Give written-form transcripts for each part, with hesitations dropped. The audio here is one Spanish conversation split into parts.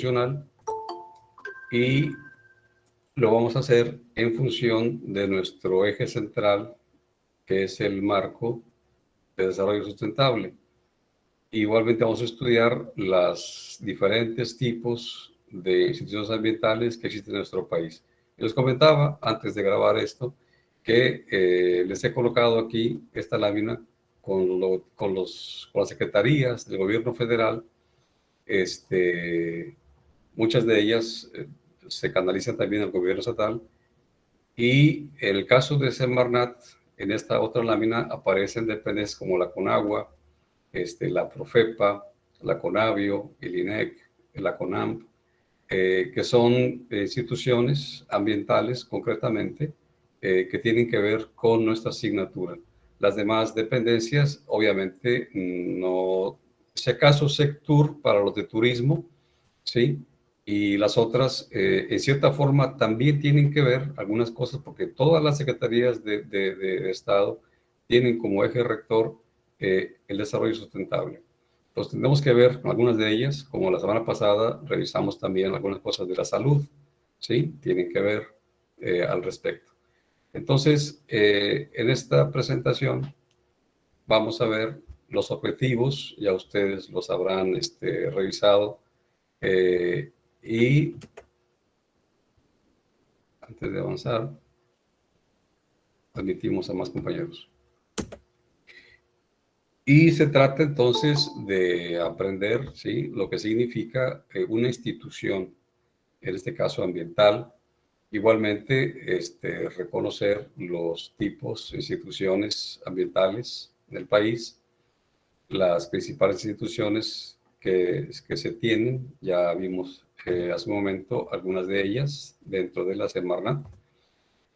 institucional y lo vamos a hacer en función de nuestro eje central, que es el marco de desarrollo sustentable. Igualmente vamos a estudiar los diferentes tipos de instituciones ambientales que existen en nuestro país. Y les comentaba antes de grabar esto que les he colocado aquí esta lámina con las secretarías del gobierno federal. Muchas de ellas se canalizan también al gobierno estatal. Y en el caso de Semarnat, en esta otra lámina aparecen dependencias como la CONAGUA, la Profepa, la CONAVIO, el INEC, la CONAMP, que son instituciones ambientales concretamente que tienen que ver con nuestra asignatura. Las demás dependencias, obviamente, no, si acaso Sectur para los de turismo, ¿sí? Y las otras, en cierta forma, también tienen que ver algunas cosas, porque todas las secretarías de Estado tienen como eje rector el desarrollo sustentable. Entonces, tenemos que ver algunas de ellas, como la semana pasada revisamos también algunas cosas de la salud, ¿sí? Tienen que ver al respecto. Entonces, en esta presentación vamos a ver los objetivos, ya ustedes los habrán revisado, y antes de avanzar, admitimos a más compañeros. Y se trata entonces de aprender, ¿sí?, lo que significa una institución, en este caso ambiental. Igualmente, reconocer los tipos de instituciones ambientales del país, las principales instituciones que se tienen. Ya vimos hace un momento algunas de ellas dentro de la Semarnat.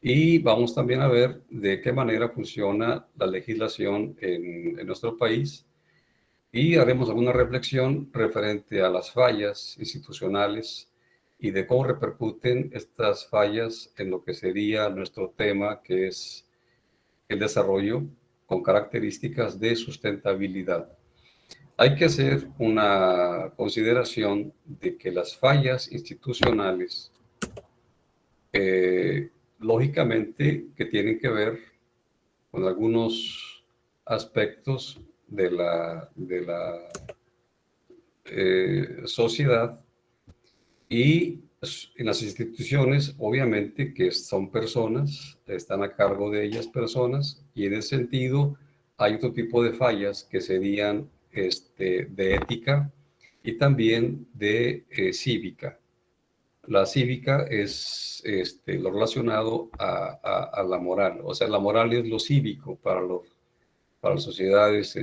Y vamos también a ver de qué manera funciona la legislación en nuestro país y haremos alguna reflexión referente a las fallas institucionales y de cómo repercuten estas fallas en lo que sería nuestro tema, que es el desarrollo con características de sustentabilidad. Hay que hacer una consideración de que las fallas institucionales lógicamente que tienen que ver con algunos aspectos de la sociedad y en las instituciones, obviamente, que son personas, están a cargo de ellas personas, y en ese sentido hay otro tipo de fallas que serían de ética y también de cívica. La cívica es lo relacionado a la moral, o sea, la moral es lo cívico para las sociedades.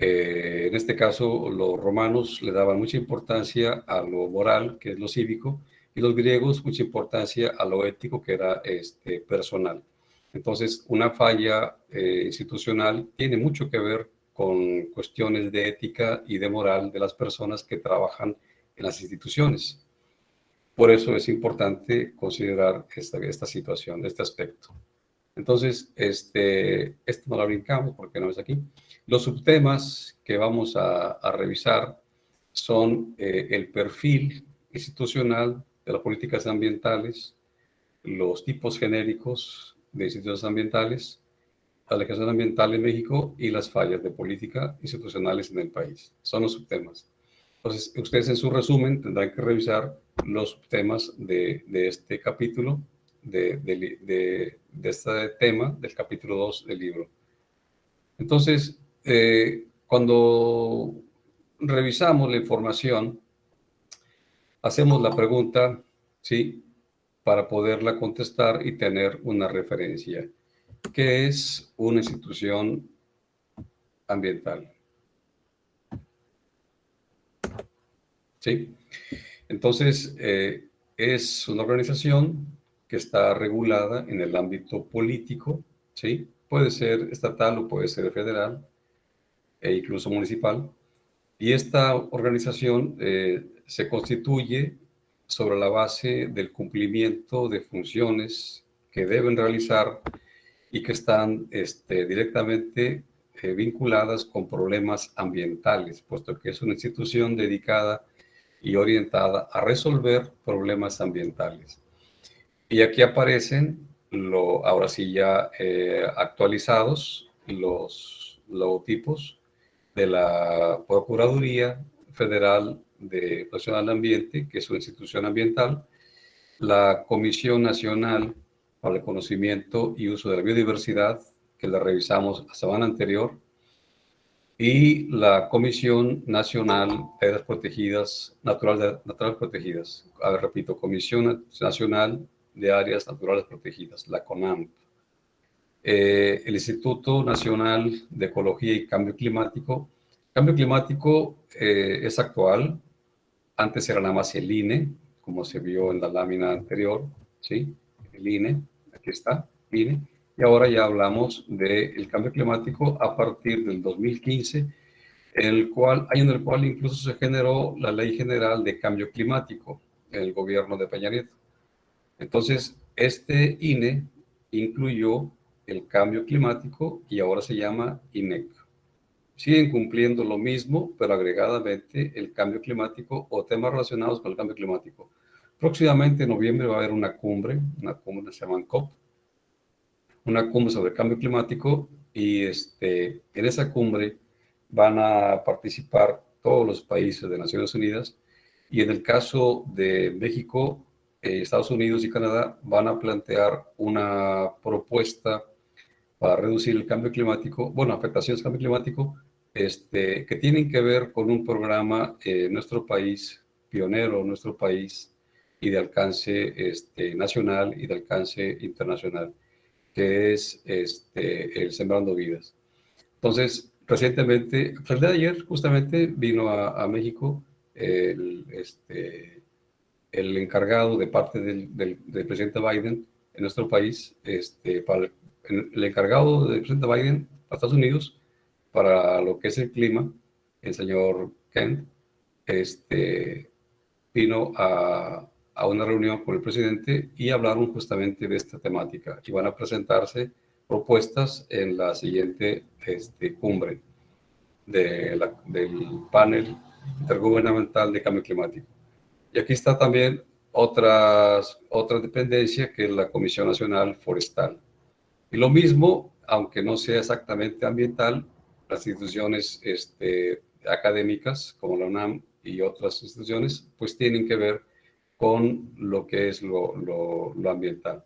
En este caso, los romanos le daban mucha importancia a lo moral, que es lo cívico, y los griegos mucha importancia a lo ético, que era personal. Entonces, una falla institucional tiene mucho que ver con cuestiones de ética y de moral de las personas que trabajan en las instituciones. Por eso es importante considerar esta situación, este aspecto. Entonces, no lo brincamos porque no es aquí. Los subtemas que vamos a revisar son el perfil institucional de las políticas ambientales, los tipos genéricos de instituciones ambientales, la legislación ambiental en México y las fallas de política institucionales en el país. Son los subtemas. Entonces, ustedes en su resumen tendrán que revisar los subtemas de este capítulo, de este tema del capítulo 2 del libro. Entonces, cuando revisamos la información, hacemos la pregunta, ¿sí?, para poderla contestar y tener una referencia. ¿Qué es una institución ambiental? ¿Sí? Entonces, es una organización que está regulada en el ámbito político, ¿sí? Puede ser estatal o puede ser federal e incluso municipal. Y esta organización se constituye sobre la base del cumplimiento de funciones que deben realizar y que están directamente vinculadas con problemas ambientales, puesto que es una institución dedicada y orientada a resolver problemas ambientales. Y aquí aparecen, ahora sí ya actualizados, los logotipos de la Procuraduría Federal de Protección al Ambiente, que es una institución ambiental, la Comisión Nacional para el Conocimiento y Uso de la Biodiversidad, que la revisamos la semana anterior, y la Comisión Nacional de Áreas Protegidas, Naturales Protegidas. A ver, repito, Comisión Nacional de Áreas Naturales Protegidas, la CONAMP. El Instituto Nacional de Ecología y Cambio Climático. Cambio climático es actual, antes era nada más el INE, como se vio en la lámina anterior, ¿sí? El INE, aquí está, INE. Y ahora ya hablamos del cambio climático a partir del 2015, año en el cual incluso se generó la Ley General de Cambio Climático en el gobierno de Peña Nieto. Entonces, este INE incluyó el cambio climático y ahora se llama INEC. Siguen cumpliendo lo mismo, pero agregadamente el cambio climático o temas relacionados con el cambio climático. Próximamente en noviembre va a haber una cumbre que se llama COP, una cumbre sobre el cambio climático, y en esa cumbre van a participar todos los países de Naciones Unidas, y en el caso de México, Estados Unidos y Canadá van a plantear una propuesta para reducir el cambio climático, bueno, afectaciones del cambio climático, que tienen que ver con un programa en nuestro país, pionero en nuestro país, y de alcance nacional y de alcance internacional, que es el Sembrando Vidas. Entonces, recientemente, el día de ayer, justamente vino a México el, el encargado de parte del presidente Biden en nuestro país, el encargado del presidente Biden para Estados Unidos, para lo que es el clima, el señor Kent, vino a una reunión con el presidente y hablaron justamente de esta temática, y van a presentarse propuestas en la siguiente cumbre del panel intergubernamental de cambio climático. Y aquí está también otra dependencia, que es la Comisión Nacional Forestal. Y lo mismo, aunque no sea exactamente ambiental, las instituciones académicas como la UNAM y otras instituciones, pues tienen que ver con lo que es lo ambiental.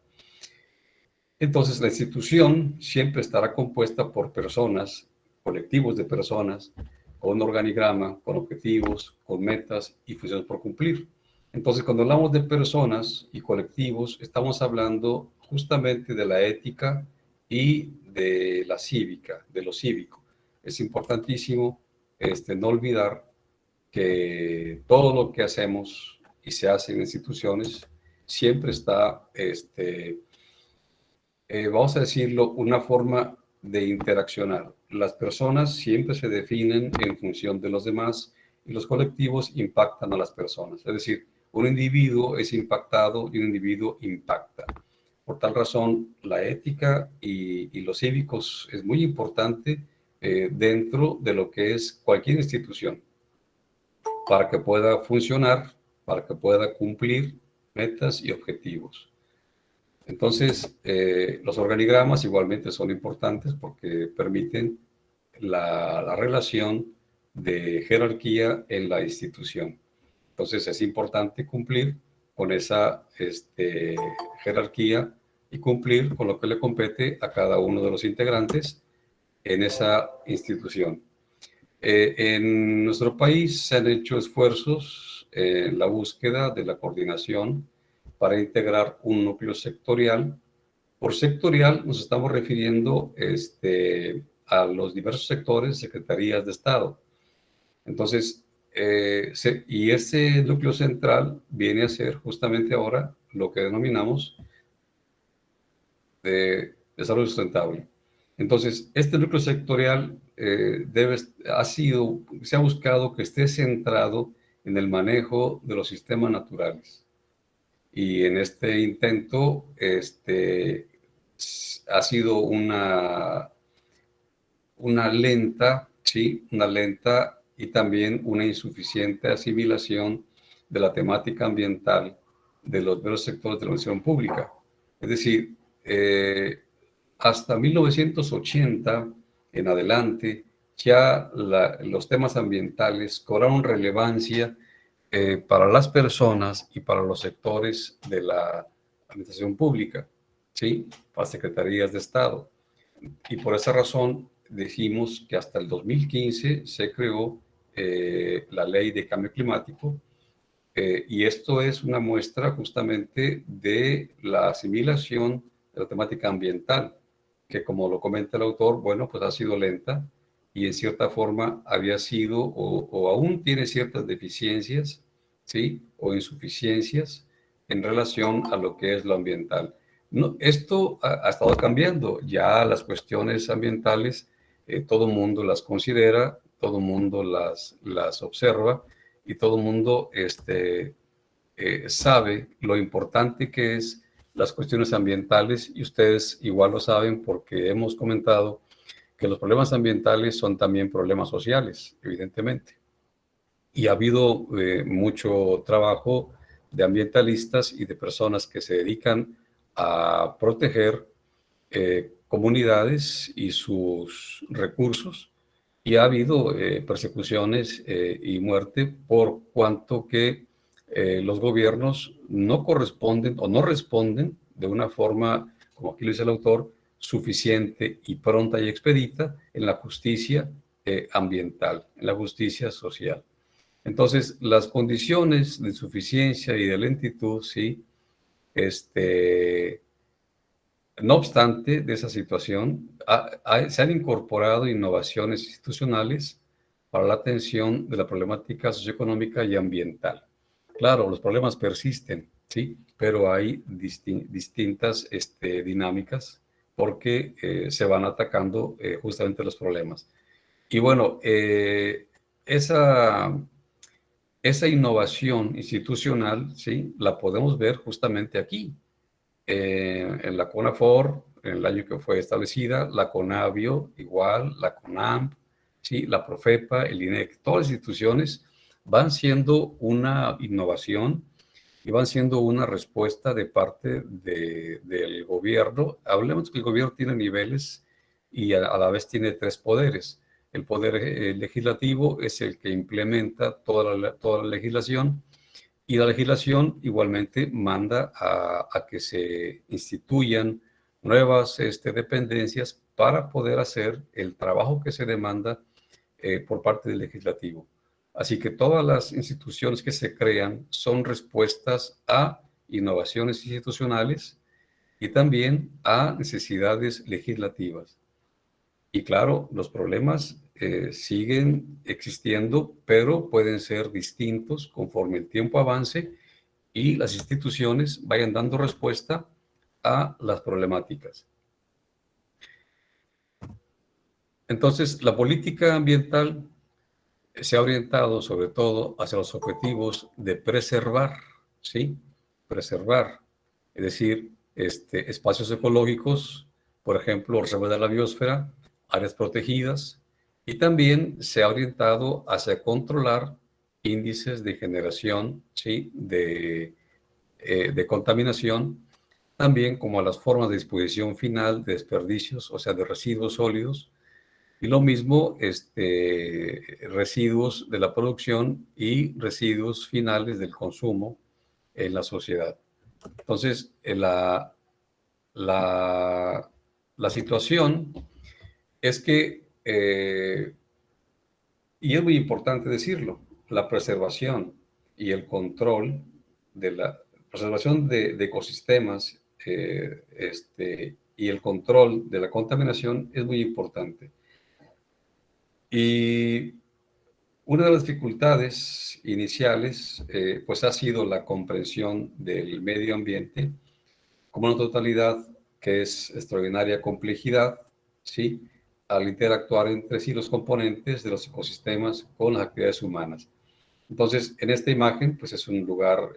Entonces, la institución siempre estará compuesta por personas, colectivos de personas, con un organigrama, con objetivos, con metas y funciones por cumplir. Entonces, cuando hablamos de personas y colectivos, estamos hablando justamente de la ética y de la cívica, de lo cívico. Es importantísimo no olvidar que todo lo que hacemos y se hace en instituciones siempre está vamos a decirlo, una forma de interaccionar. Las personas siempre se definen en función de los demás, y los colectivos impactan a las personas. Es decir, un individuo es impactado y un individuo impacta. Por tal razón, la ética y los cívicos es muy importante dentro de lo que es cualquier institución, para que pueda funcionar, para que pueda cumplir metas y objetivos. Entonces, los organigramas igualmente son importantes porque permiten la relación de jerarquía en la institución. Entonces, es importante cumplir con esa jerarquía y cumplir con lo que le compete a cada uno de los integrantes en esa institución. En nuestro país se han hecho esfuerzos en la búsqueda de la coordinación para integrar un núcleo sectorial. Por sectorial nos estamos refiriendo a los diversos sectores, secretarías de Estado. Entonces, y ese núcleo central viene a ser justamente ahora lo que denominamos de desarrollo sustentable. Entonces, este núcleo sectorial se ha buscado que esté centrado en el manejo de los sistemas naturales. Y en este intento ha sido una lenta, ¿sí? Una lenta y también una insuficiente asimilación de la temática ambiental de los diversos sectores de la administración pública. Es decir, hasta 1980 en adelante, ya los temas ambientales cobraron relevancia para las personas y para los sectores de la administración pública, ¿sí? Para secretarías de Estado. Y por esa razón dijimos que hasta el 2015 se creó la Ley de Cambio Climático, y esto es una muestra justamente de la asimilación de la temática ambiental, que como lo comenta el autor, bueno, pues ha sido lenta y en cierta forma había sido o aún tiene ciertas deficiencias, ¿sí? O insuficiencias en relación a lo que es lo ambiental. No, esto ha estado cambiando. Ya las cuestiones ambientales, todo el mundo las considera, todo el mundo las observa y todo el mundo sabe lo importante que es las cuestiones ambientales, y ustedes igual lo saben porque hemos comentado que los problemas ambientales son también problemas sociales, evidentemente. Y ha habido mucho trabajo de ambientalistas y de personas que se dedican a proteger comunidades y sus recursos, y ha habido persecuciones y muerte por cuanto que los gobiernos no corresponden o no responden de una forma, como aquí lo dice el autor, suficiente y pronta y expedita en la justicia ambiental, en la justicia social. Entonces, las condiciones de suficiencia y de lentitud, sí, no obstante de esa situación, se han incorporado innovaciones institucionales para la atención de la problemática socioeconómica y ambiental. Claro, los problemas persisten, ¿sí? Pero hay distintas dinámicas porque se van atacando justamente los problemas. Y bueno, esa innovación institucional, ¿sí? La podemos ver justamente aquí en la CONAFOR, en el año que fue establecida, la CONAVIO, igual, la CONAMP, ¿sí? La PROFEPA, el INEC, todas las instituciones van siendo una innovación y van siendo una respuesta de parte del gobierno. Hablemos que el gobierno tiene niveles y a la vez tiene tres poderes. El poder legislativo es el que implementa toda la legislación, y la legislación igualmente manda a que se instituyan nuevas dependencias para poder hacer el trabajo que se demanda por parte del legislativo. Así que todas las instituciones que se crean son respuestas a innovaciones institucionales y también a necesidades legislativas. Y claro, los problemas siguen existiendo, pero pueden ser distintos conforme el tiempo avance y las instituciones vayan dando respuesta a las problemáticas. Entonces, la política ambiental se ha orientado sobre todo hacia los objetivos de preservar, ¿sí? Preservar, es decir, espacios ecológicos, por ejemplo, reservas de la biosfera, áreas protegidas, y también se ha orientado hacia controlar índices de generación, ¿sí? De contaminación, también como a las formas de disposición final de desperdicios, o sea, de residuos sólidos, y lo mismo, residuos de la producción y residuos finales del consumo en la sociedad. Entonces, la situación es que, y es muy importante decirlo, la preservación y el control de la preservación de ecosistemas y el control de la contaminación es muy importante. Y una de las dificultades iniciales, pues ha sido la comprensión del medio ambiente como una totalidad que es extraordinaria complejidad, ¿sí? Al interactuar entre sí los componentes de los ecosistemas con las actividades humanas. Entonces, en esta imagen, pues es un lugar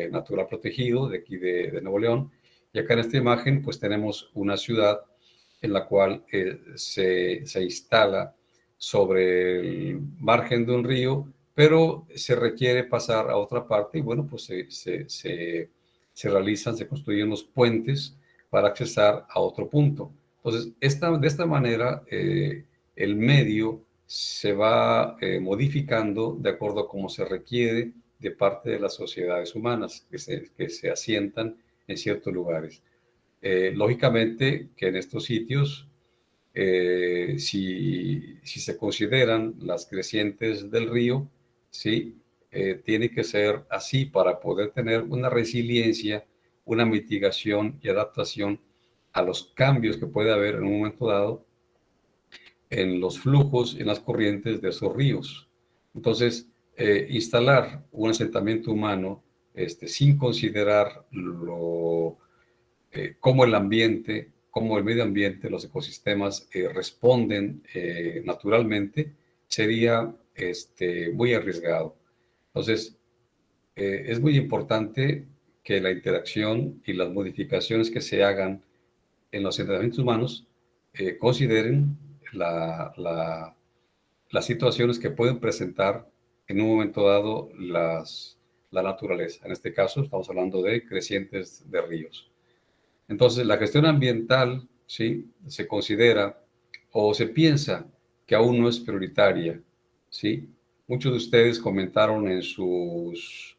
natural protegido de aquí de Nuevo León, y acá en esta imagen, pues tenemos una ciudad en la cual se instala sobre el margen de un río pero se requiere pasar a otra parte y bueno, pues se construyen los puentes para accesar a otro punto. Entonces, de esta manera, el medio se va modificando de acuerdo a cómo se requiere de parte de las sociedades humanas que se asientan en ciertos lugares. Lógicamente que en estos sitios, si se consideran las crecientes del río, ¿sí? Tiene que ser así para poder tener una resiliencia, una mitigación y adaptación a los cambios que puede haber en un momento dado en los flujos, en las corrientes de esos ríos. Entonces, instalar un asentamiento humano sin considerar cómo el ambiente, cómo el medio ambiente, los ecosistemas responden naturalmente, sería muy arriesgado. Entonces, es muy importante que la interacción y las modificaciones que se hagan en los asentamientos humanos consideren las situaciones que pueden presentar en un momento dado la naturaleza. En este caso, estamos hablando de crecientes de ríos. Entonces, la gestión ambiental, ¿sí? Se considera o se piensa que aún no es prioritaria, ¿sí? Muchos de ustedes comentaron en sus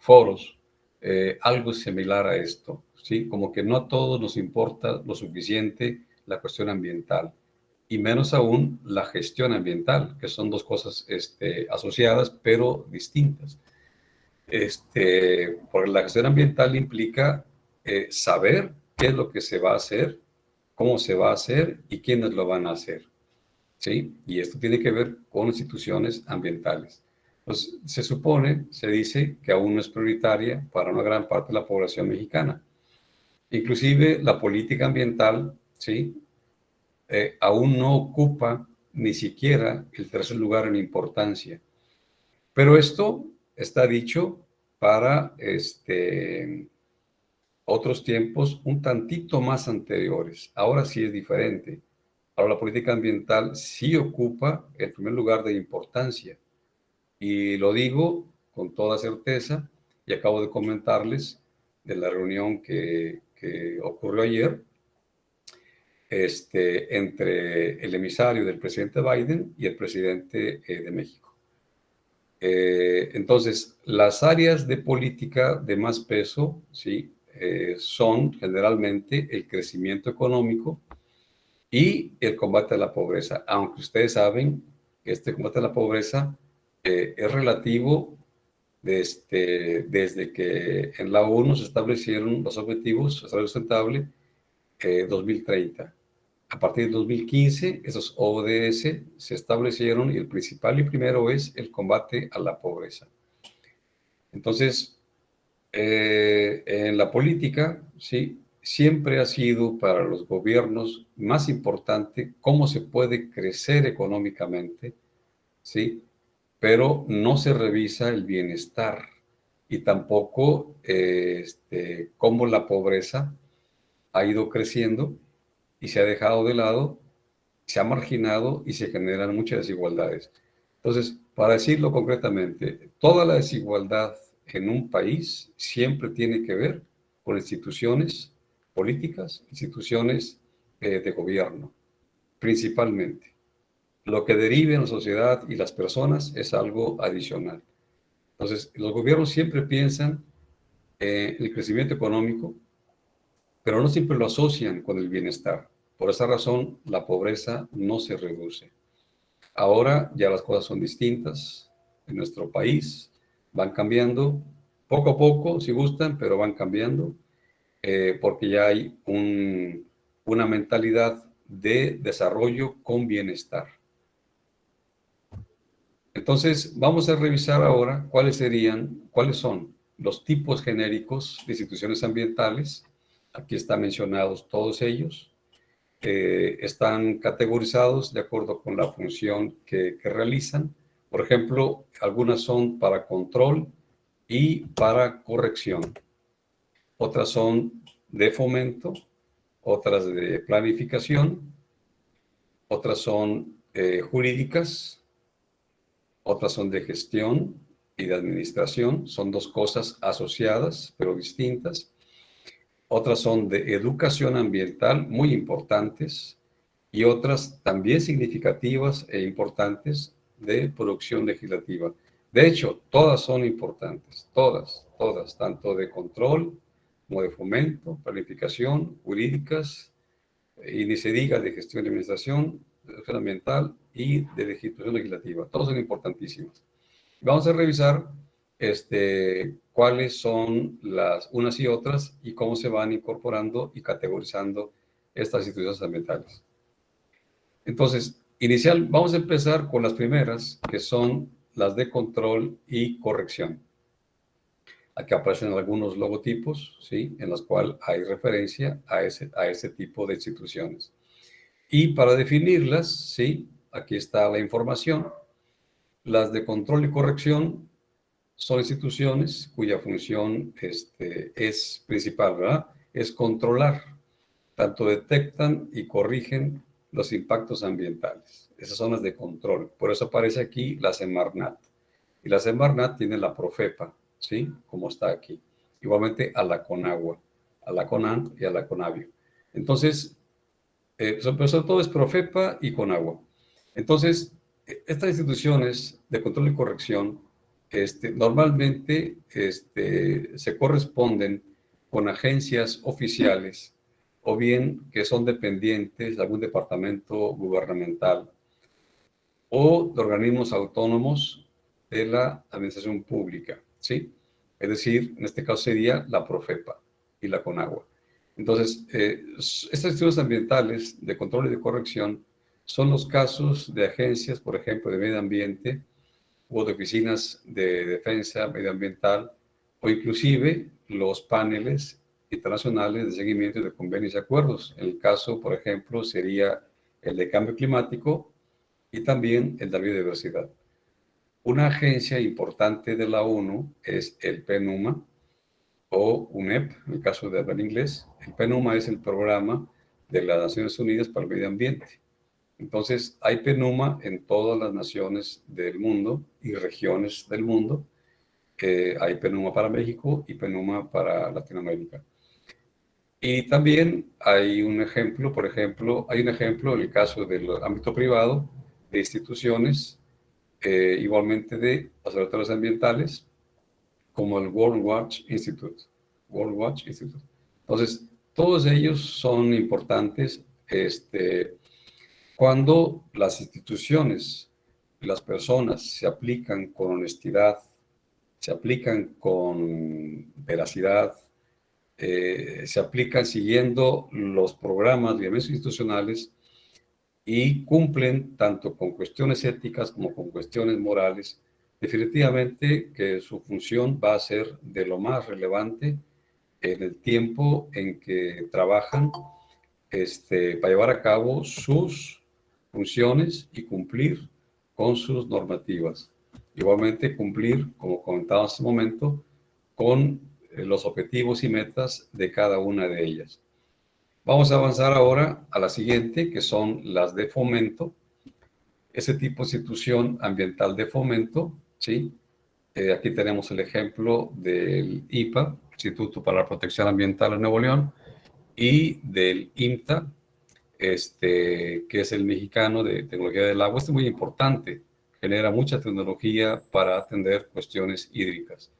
foros algo similar a esto, ¿sí? Como que no a todos nos importa lo suficiente la cuestión ambiental y menos aún la gestión ambiental, que son dos cosas asociadas pero distintas. Porque la gestión ambiental implica saber qué es lo que se va a hacer, cómo se va a hacer y quiénes lo van a hacer, ¿sí? Y esto tiene que ver con instituciones ambientales. Pues se supone, se dice que aún no es prioritaria para una gran parte de la población mexicana. Inclusive la política ambiental, ¿sí? Aún no ocupa ni siquiera el tercer lugar en importancia. Pero esto está dicho para otros tiempos un tantito más anteriores. Ahora sí es diferente. Ahora la política ambiental sí ocupa el primer lugar de importancia. Y lo digo con toda certeza y acabo de comentarles de la reunión que ocurrió ayer entre el emisario del presidente Biden y el presidente de México. Entonces, las áreas de política de más peso, ¿sí? Son generalmente el crecimiento económico y el combate a la pobreza, aunque ustedes saben que este combate a la pobreza es relativo desde que en la ONU se establecieron los objetivos de desarrollo sustentable 2030. A partir del 2015, esos ODS se establecieron y el principal y primero es el combate a la pobreza. Entonces, en la política, sí, siempre ha sido para los gobiernos más importante cómo se puede crecer económicamente, sí, pero no se revisa el bienestar y tampoco cómo la pobreza ha ido creciendo y se ha dejado de lado, se ha marginado y se generan muchas desigualdades. Entonces, para decirlo concretamente, toda la desigualdad en un país siempre tiene que ver con instituciones políticas, instituciones de gobierno, principalmente. Lo que derive en la sociedad y las personas es algo adicional. Entonces, los gobiernos siempre piensan en el crecimiento económico, pero no siempre lo asocian con el bienestar. Por esa razón, la pobreza no se reduce. Ahora ya las cosas son distintas en nuestro país, van cambiando poco a poco, si gustan, pero van cambiando, porque ya hay una mentalidad de desarrollo con bienestar. Entonces, vamos a revisar ahora cuáles son los tipos genéricos de instituciones ambientales. Aquí están mencionados todos ellos. Están categorizados de acuerdo con la función que realizan. Por ejemplo, algunas son para control y para corrección. Otras son de fomento, otras de planificación, otras son jurídicas, otras son de gestión y de administración, son dos cosas asociadas pero distintas. Otras son de educación ambiental, muy importantes, y otras también significativas e importantes de producción legislativa. De hecho, todas son importantes, todas, tanto de control como de fomento, planificación, jurídicas, y ni se diga de gestión y administración, de educación ambiental y de legislación legislativa. Todas son importantísimas. Vamos a revisar cuáles son las unas y otras y cómo se van incorporando y categorizando estas instituciones ambientales. Entonces, vamos a empezar con las primeras, que son las de control y corrección. Aquí aparecen algunos logotipos, ¿sí?, en los cuales hay referencia a ese tipo de instituciones. Y para definirlas, ¿sí?, aquí está la información. Las de control y corrección son instituciones cuya función es principal, ¿verdad? Es controlar, tanto detectan y corrigen los impactos ambientales. Esas son las de control. Por eso aparece aquí la Semarnat. Y la Semarnat tiene la Profepa, ¿sí?, como está aquí. Igualmente a la Conagua, a la Conan y a la Conavio. Entonces, sobre todo es Profepa y Conagua. Entonces, estas instituciones de control y corrección normalmente se corresponden con agencias oficiales o bien que son dependientes de algún departamento gubernamental o de organismos autónomos de la administración pública, ¿sí? Es decir, en este caso sería la Profepa y la Conagua. Entonces, estas instituciones ambientales de control y de corrección son los casos de agencias, por ejemplo, de medio ambiente o de oficinas de defensa medioambiental o inclusive los paneles internacionales de seguimiento de convenios y acuerdos. En el caso, por ejemplo, sería el de cambio climático y también el de la biodiversidad. Una agencia importante de la ONU es el PNUMA o UNEP, en el caso de hablar inglés. El PNUMA es el programa de las Naciones Unidas para el Medio Ambiente. Entonces, hay PNUMA en todas las naciones del mundo y regiones del mundo. Hay PNUMA para México y PNUMA para Latinoamérica. Y también hay un ejemplo, por ejemplo, en el caso del ámbito privado, de instituciones, igualmente de observatorios ambientales, como el World Watch Institute. World Watch Institute. Entonces, todos ellos son importantes cuando las instituciones, las personas se aplican con honestidad, se aplican con veracidad, se aplican siguiendo los programas de institucionales y cumplen tanto con cuestiones éticas como con cuestiones morales, definitivamente que su función va a ser de lo más relevante en el tiempo en que trabajan para llevar a cabo sus funciones y cumplir con sus normativas. Igualmente cumplir, como comentaba hace un momento, con los objetivos y metas de cada una de ellas. Vamos a avanzar ahora a la siguiente, que son las de fomento. Ese tipo de institución ambiental de fomento, ¿sí? Aquí tenemos el ejemplo del IPA, Instituto para la Protección Ambiental en Nuevo León, y del IMTA, que es el mexicano de tecnología del agua. Este es muy importante, genera mucha tecnología para atender cuestiones hídricas.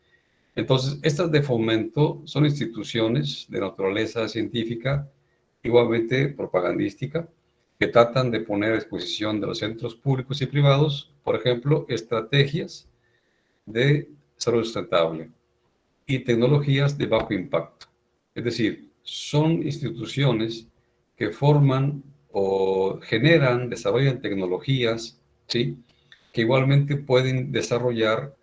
Entonces, estas de fomento son instituciones de naturaleza científica, igualmente propagandística, que tratan de poner a disposición de los centros públicos y privados, por ejemplo, estrategias de desarrollo sustentable y tecnologías de bajo impacto. Es decir, son instituciones que forman o generan, desarrollan tecnologías, ¿sí?, que igualmente pueden desarrollar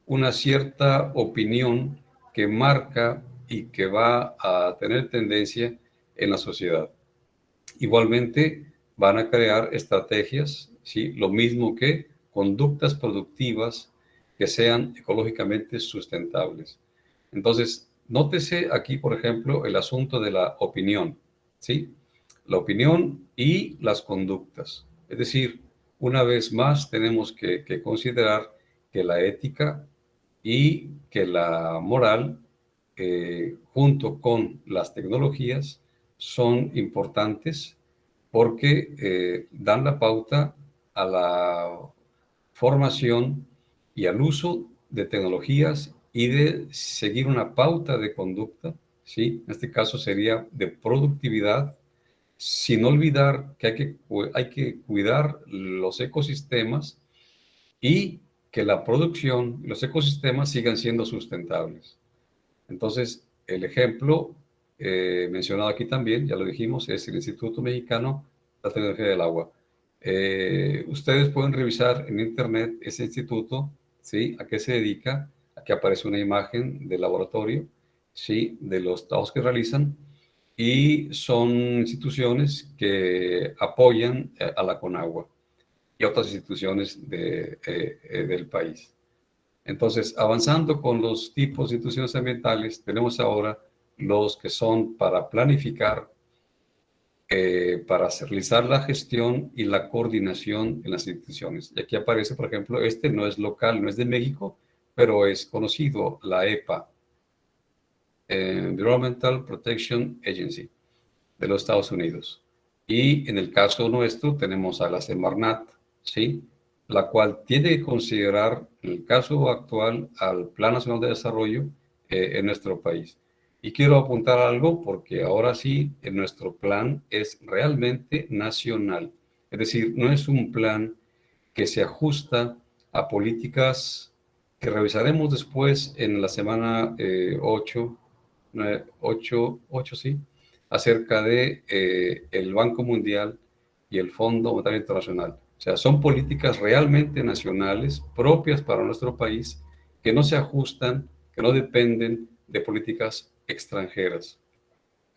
una cierta opinión que marca y que va a tener tendencia en la sociedad. Igualmente van a crear estrategias, ¿sí?, lo mismo que conductas productivas que sean ecológicamente sustentables. Entonces, nótese aquí, por ejemplo, el asunto de la opinión, ¿sí? la opinión y las conductas. Es decir, una vez más tenemos que considerar que la ética y que la moral, junto con las tecnologías, son importantes porque dan la pauta a la formación y al uso de tecnologías y de seguir una pauta de conducta, ¿sí? En este caso sería de productividad, sin olvidar que hay que cuidar los ecosistemas y que la producción y los ecosistemas sigan siendo sustentables. Entonces, el ejemplo mencionado aquí también, ya lo dijimos, es el Instituto Mexicano de la Tecnología del Agua. Ustedes pueden revisar en internet ese instituto, ¿sí? A qué se dedica. Aquí aparece una imagen del laboratorio, ¿sí? De los trabajos que realizan, y son instituciones que apoyan a la Conagua y otras instituciones del país. Entonces, avanzando con los tipos de instituciones ambientales, tenemos ahora los que son para planificar, para realizar la gestión y la coordinación en las instituciones. Y aquí aparece, por ejemplo, este no es local, no es de México, pero es conocido, la EPA, Environmental Protection Agency, de los Estados Unidos. Y en el caso nuestro tenemos a la Semarnat, ¿sí? La cual tiene que considerar, en el caso actual, al Plan Nacional de Desarrollo en nuestro país. Y quiero apuntar algo porque ahora sí, en nuestro plan es realmente nacional. Es decir, no es un plan que se ajusta a políticas que revisaremos después en la semana 8, 8, sí, acerca de el Banco Mundial y el Fondo Monetario Internacional. O sea, son políticas realmente nacionales, propias para nuestro país, que no se ajustan, que no dependen de políticas extranjeras,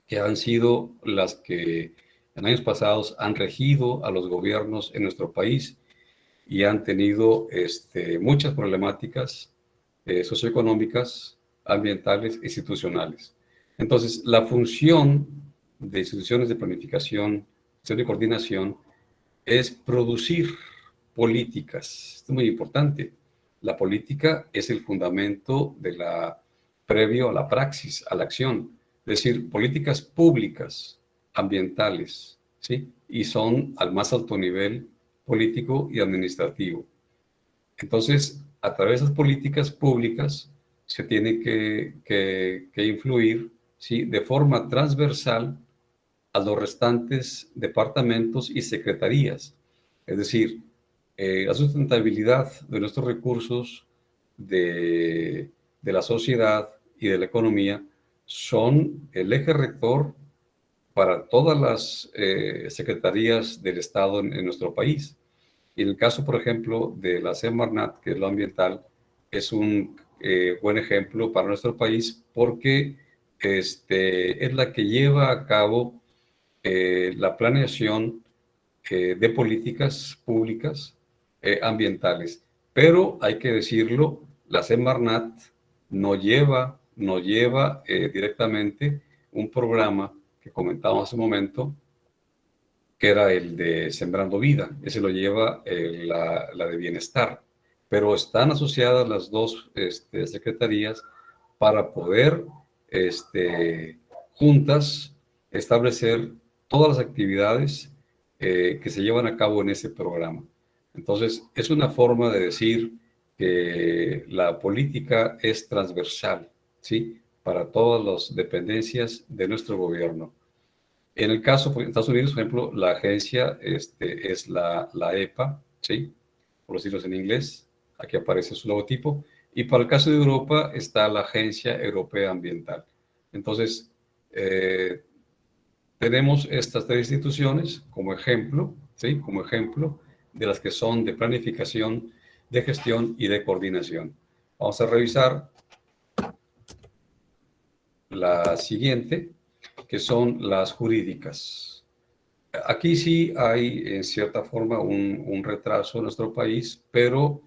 que han sido las que en años pasados han regido a los gobiernos en nuestro país y han tenido muchas problemáticas socioeconómicas, ambientales, institucionales. Entonces, la función de instituciones de planificación, de coordinación, es producir políticas. Esto es muy importante. La política es el fundamento de previo a la praxis, a la acción. Es decir, políticas públicas, ambientales, ¿sí? Y son al más alto nivel político y administrativo. Entonces, a través de esas políticas públicas se tiene que influir, ¿sí? De forma transversal a los restantes departamentos y secretarías. Es decir, la sustentabilidad de nuestros recursos, de la sociedad y de la economía son el eje rector para todas las secretarías del Estado en nuestro país. Y en el caso, por ejemplo, de la Semarnat, que es lo ambiental, es un buen ejemplo para nuestro país porque es la que lleva a cabo la planeación de políticas públicas ambientales. Pero hay que decirlo, la Semarnat no lleva directamente un programa que comentábamos hace un momento, que era el de Sembrando Vida. Ese lo lleva la de Bienestar. Pero están asociadas las dos secretarías para poder juntas establecer todas las actividades que se llevan a cabo en ese programa. Entonces, es una forma de decir que la política es transversal, ¿sí? Para todas las dependencias de nuestro gobierno. En el caso de Estados Unidos, por ejemplo, la agencia es la EPA, ¿sí? Por decirlo en inglés, aquí aparece su logotipo. Y para el caso de Europa está la Agencia Europea Ambiental. Entonces, tenemos estas tres instituciones como ejemplo, ¿sí? Como ejemplo de las que son de planificación, de gestión y de coordinación. Vamos a revisar la siguiente, que son las jurídicas. Aquí sí hay, en cierta forma, un retraso en nuestro país, pero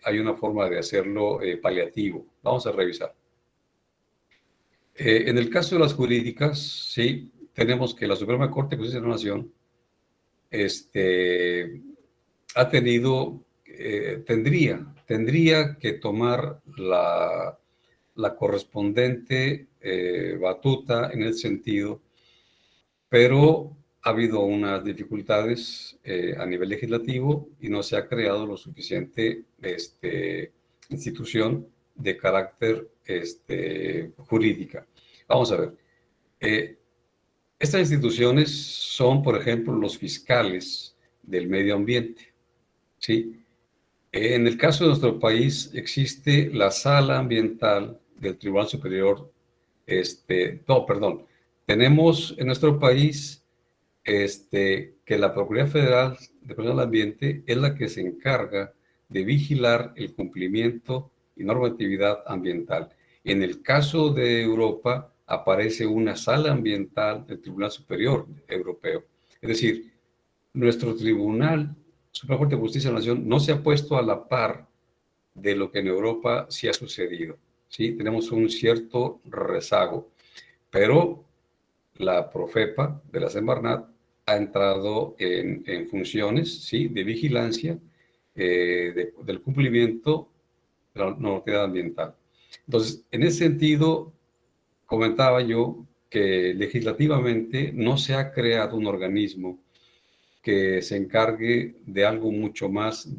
hay una forma de hacerlo paliativo. Vamos a revisar. En el caso de las jurídicas, sí, tenemos que la Suprema Corte de Justicia de la Nación ha tenido, tendría que tomar la correspondiente batuta en el sentido, pero ha habido unas dificultades a nivel legislativo y no se ha creado lo suficiente institución de carácter jurídica. Vamos a ver. Estas instituciones son, por ejemplo, los fiscales del medio ambiente, ¿sí? En el caso de nuestro país existe la Sala Ambiental del Tribunal Superior, no, perdón, tenemos en nuestro país que la Procuraduría Federal de Protección del Ambiente es la que se encarga de vigilar el cumplimiento y normatividad ambiental. En el caso de Europa aparece una Sala Ambiental del Tribunal Superior Europeo. Es decir, nuestro Tribunal Suprema Corte de Justicia de la Nación no se ha puesto a la par de lo que en Europa sí ha sucedido. ¿Sí? Tenemos un cierto rezago, pero la Profepa de la Semarnat ha entrado en funciones, ¿sí?, de vigilancia del cumplimiento de la normatividad ambiental. Entonces, en ese sentido, comentaba yo que legislativamente no se ha creado un organismo que se encargue de algo mucho más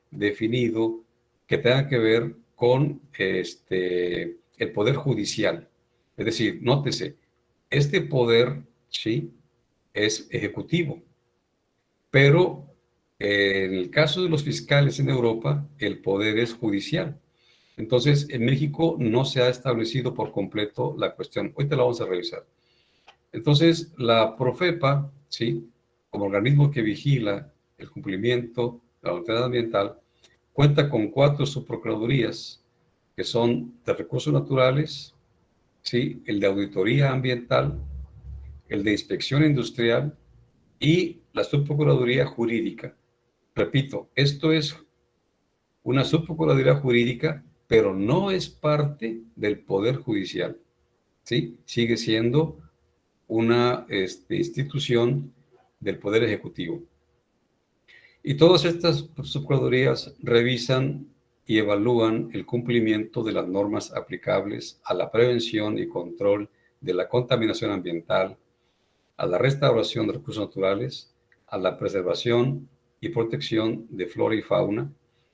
definido, que tenga que ver con el poder judicial. Es decir, nótese, este poder, sí, es ejecutivo, pero en el caso de los fiscales en Europa, el poder es judicial. Entonces, en México no se ha establecido por completo la cuestión. Hoy te la vamos a revisar. Entonces, la Profepa, ¿sí?, como organismo que vigila el cumplimiento de la autoridad ambiental, cuenta con 4 subprocuradurías, que son de recursos naturales, ¿sí?, el de auditoría ambiental, el de inspección industrial y la subprocuraduría jurídica. Repito, esto es una subprocuraduría jurídica, pero no es parte del Poder Judicial, ¿sí? Sigue siendo una institución del Poder Ejecutivo. Y todas estas subprocuradurías revisan y evalúan el cumplimiento de las normas aplicables a la prevención y control de la contaminación ambiental, a la restauración de recursos naturales, a la preservación y protección de flora y fauna,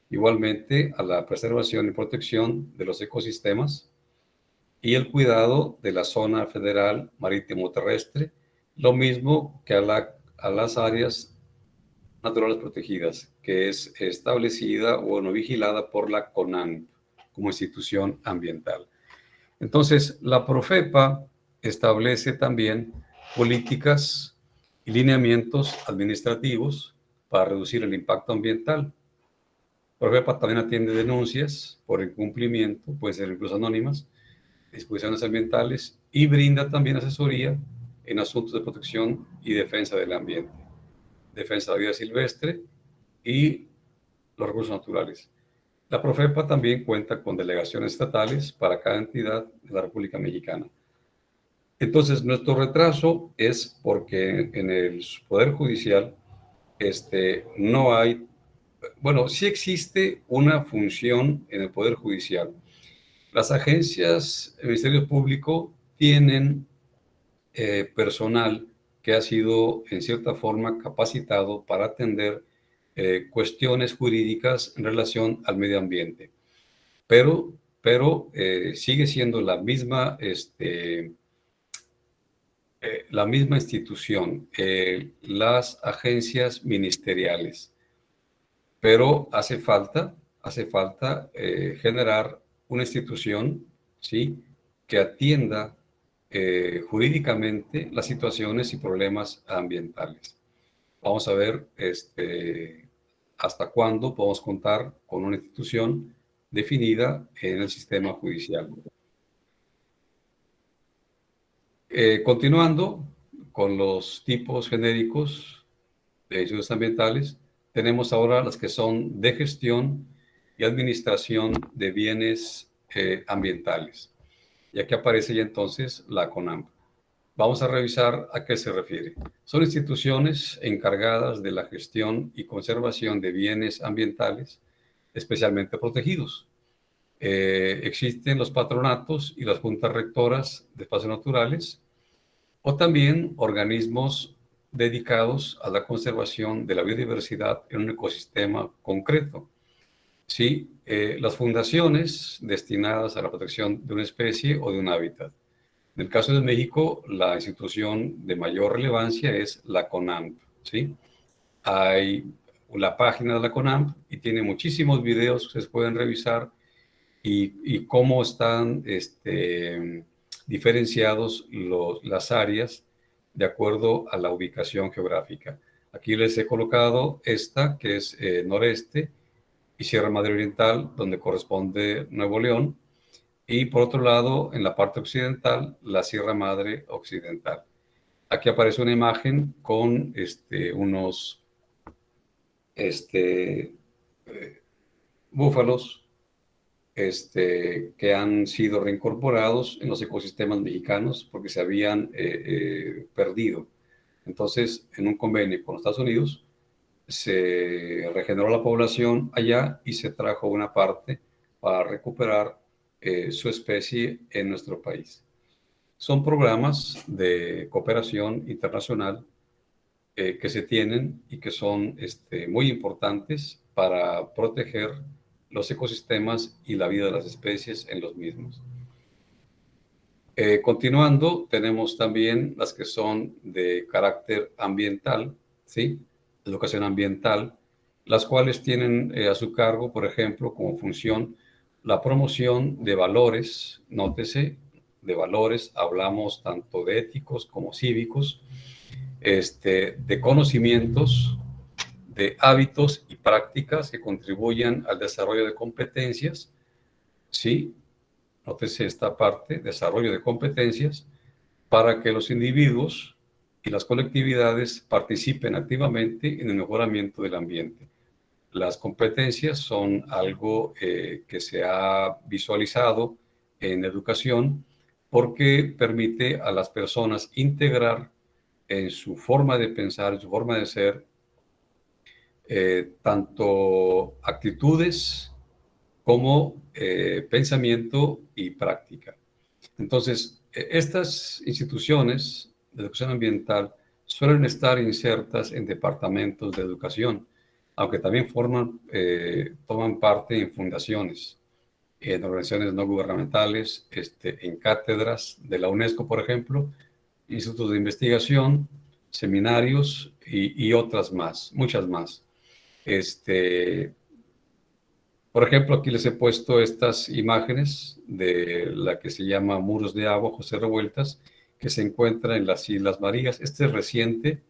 igualmente a la preservación y protección de los ecosistemas y el cuidado de la zona federal marítimo terrestre, lo mismo que a las áreas naturales protegidas, que es establecida o no vigilada por la CONAMP como institución ambiental. Entonces, la Profepa establece también políticas y lineamientos administrativos para reducir el impacto ambiental. La Profepa también atiende denuncias por incumplimiento, pueden ser incluso anónimas, disposiciones ambientales, y brinda también asesoría en asuntos de protección y defensa del ambiente, defensa de la vida silvestre y los recursos naturales. La Profepa también cuenta con delegaciones estatales para cada entidad de la República Mexicana. Entonces, nuestro retraso es porque en el Poder Judicial no hay, bueno, sí existe una función en el Poder Judicial. Las agencias, el Ministerio Público, tienen personal que ha sido, en cierta forma, capacitado para atender cuestiones jurídicas en relación al medio ambiente. Pero sigue siendo la misma institución, las agencias ministeriales. Pero hace falta generar una institución, ¿sí?, que atienda jurídicamente las situaciones y problemas ambientales. Vamos a ver hasta cuándo podemos contar con una institución definida en el sistema judicial. Continuando con los tipos genéricos de decisiones ambientales, tenemos ahora las que son de gestión y administración de bienes ambientales. Y aquí aparece ya entonces la CONAMP. Vamos a revisar a qué se refiere. Son instituciones encargadas de la gestión y conservación de bienes ambientales, especialmente protegidos. Existen los patronatos y las juntas rectoras de espacios naturales, o también organismos dedicados a la conservación de la biodiversidad en un ecosistema concreto. Sí, las fundaciones destinadas a la protección de una especie o de un hábitat. En el caso de México, la institución de mayor relevancia es la CONAMP, ¿sí? Hay la página de la CONAMP y tiene muchísimos videos que ustedes pueden revisar y cómo están diferenciados las áreas de acuerdo a la ubicación geográfica. Aquí les he colocado esta, que es noreste, y Sierra Madre Oriental, donde corresponde Nuevo León, y por otro lado, en la parte occidental, la Sierra Madre Occidental. Aquí aparece una imagen con unos búfalos que han sido reincorporados en los ecosistemas mexicanos porque se habían perdido. Entonces, en un convenio con los Estados Unidos, se regeneró la población allá y se trajo una parte para recuperar su especie en nuestro país. Son programas de cooperación internacional que se tienen y que son muy importantes para proteger los ecosistemas y la vida de las especies en los mismos. Continuando, tenemos también las que son de carácter ambiental, ¿sí? Educación ambiental, las cuales tienen a su cargo, por ejemplo, como función la promoción de valores, nótese, de valores, hablamos tanto de éticos como cívicos, de conocimientos, de hábitos y prácticas que contribuyan al desarrollo de competencias, ¿sí? Nótese esta parte, desarrollo de competencias, para que los individuos y las colectividades participen activamente en el mejoramiento del ambiente. Las competencias son algo que se ha visualizado en educación porque permite a las personas integrar en su forma de pensar, en su forma de ser, tanto actitudes como pensamiento y práctica. Entonces, estas instituciones de educación ambiental suelen estar insertas en departamentos de educación, aunque también toman parte en fundaciones, en organizaciones no gubernamentales, en cátedras de la UNESCO, por ejemplo, institutos de investigación, seminarios y otras más, muchas más. Por ejemplo, aquí les he puesto estas imágenes de la que se llama Muros de Agua, José Revueltas, que se encuentra en las Islas Marías. Este es reciente.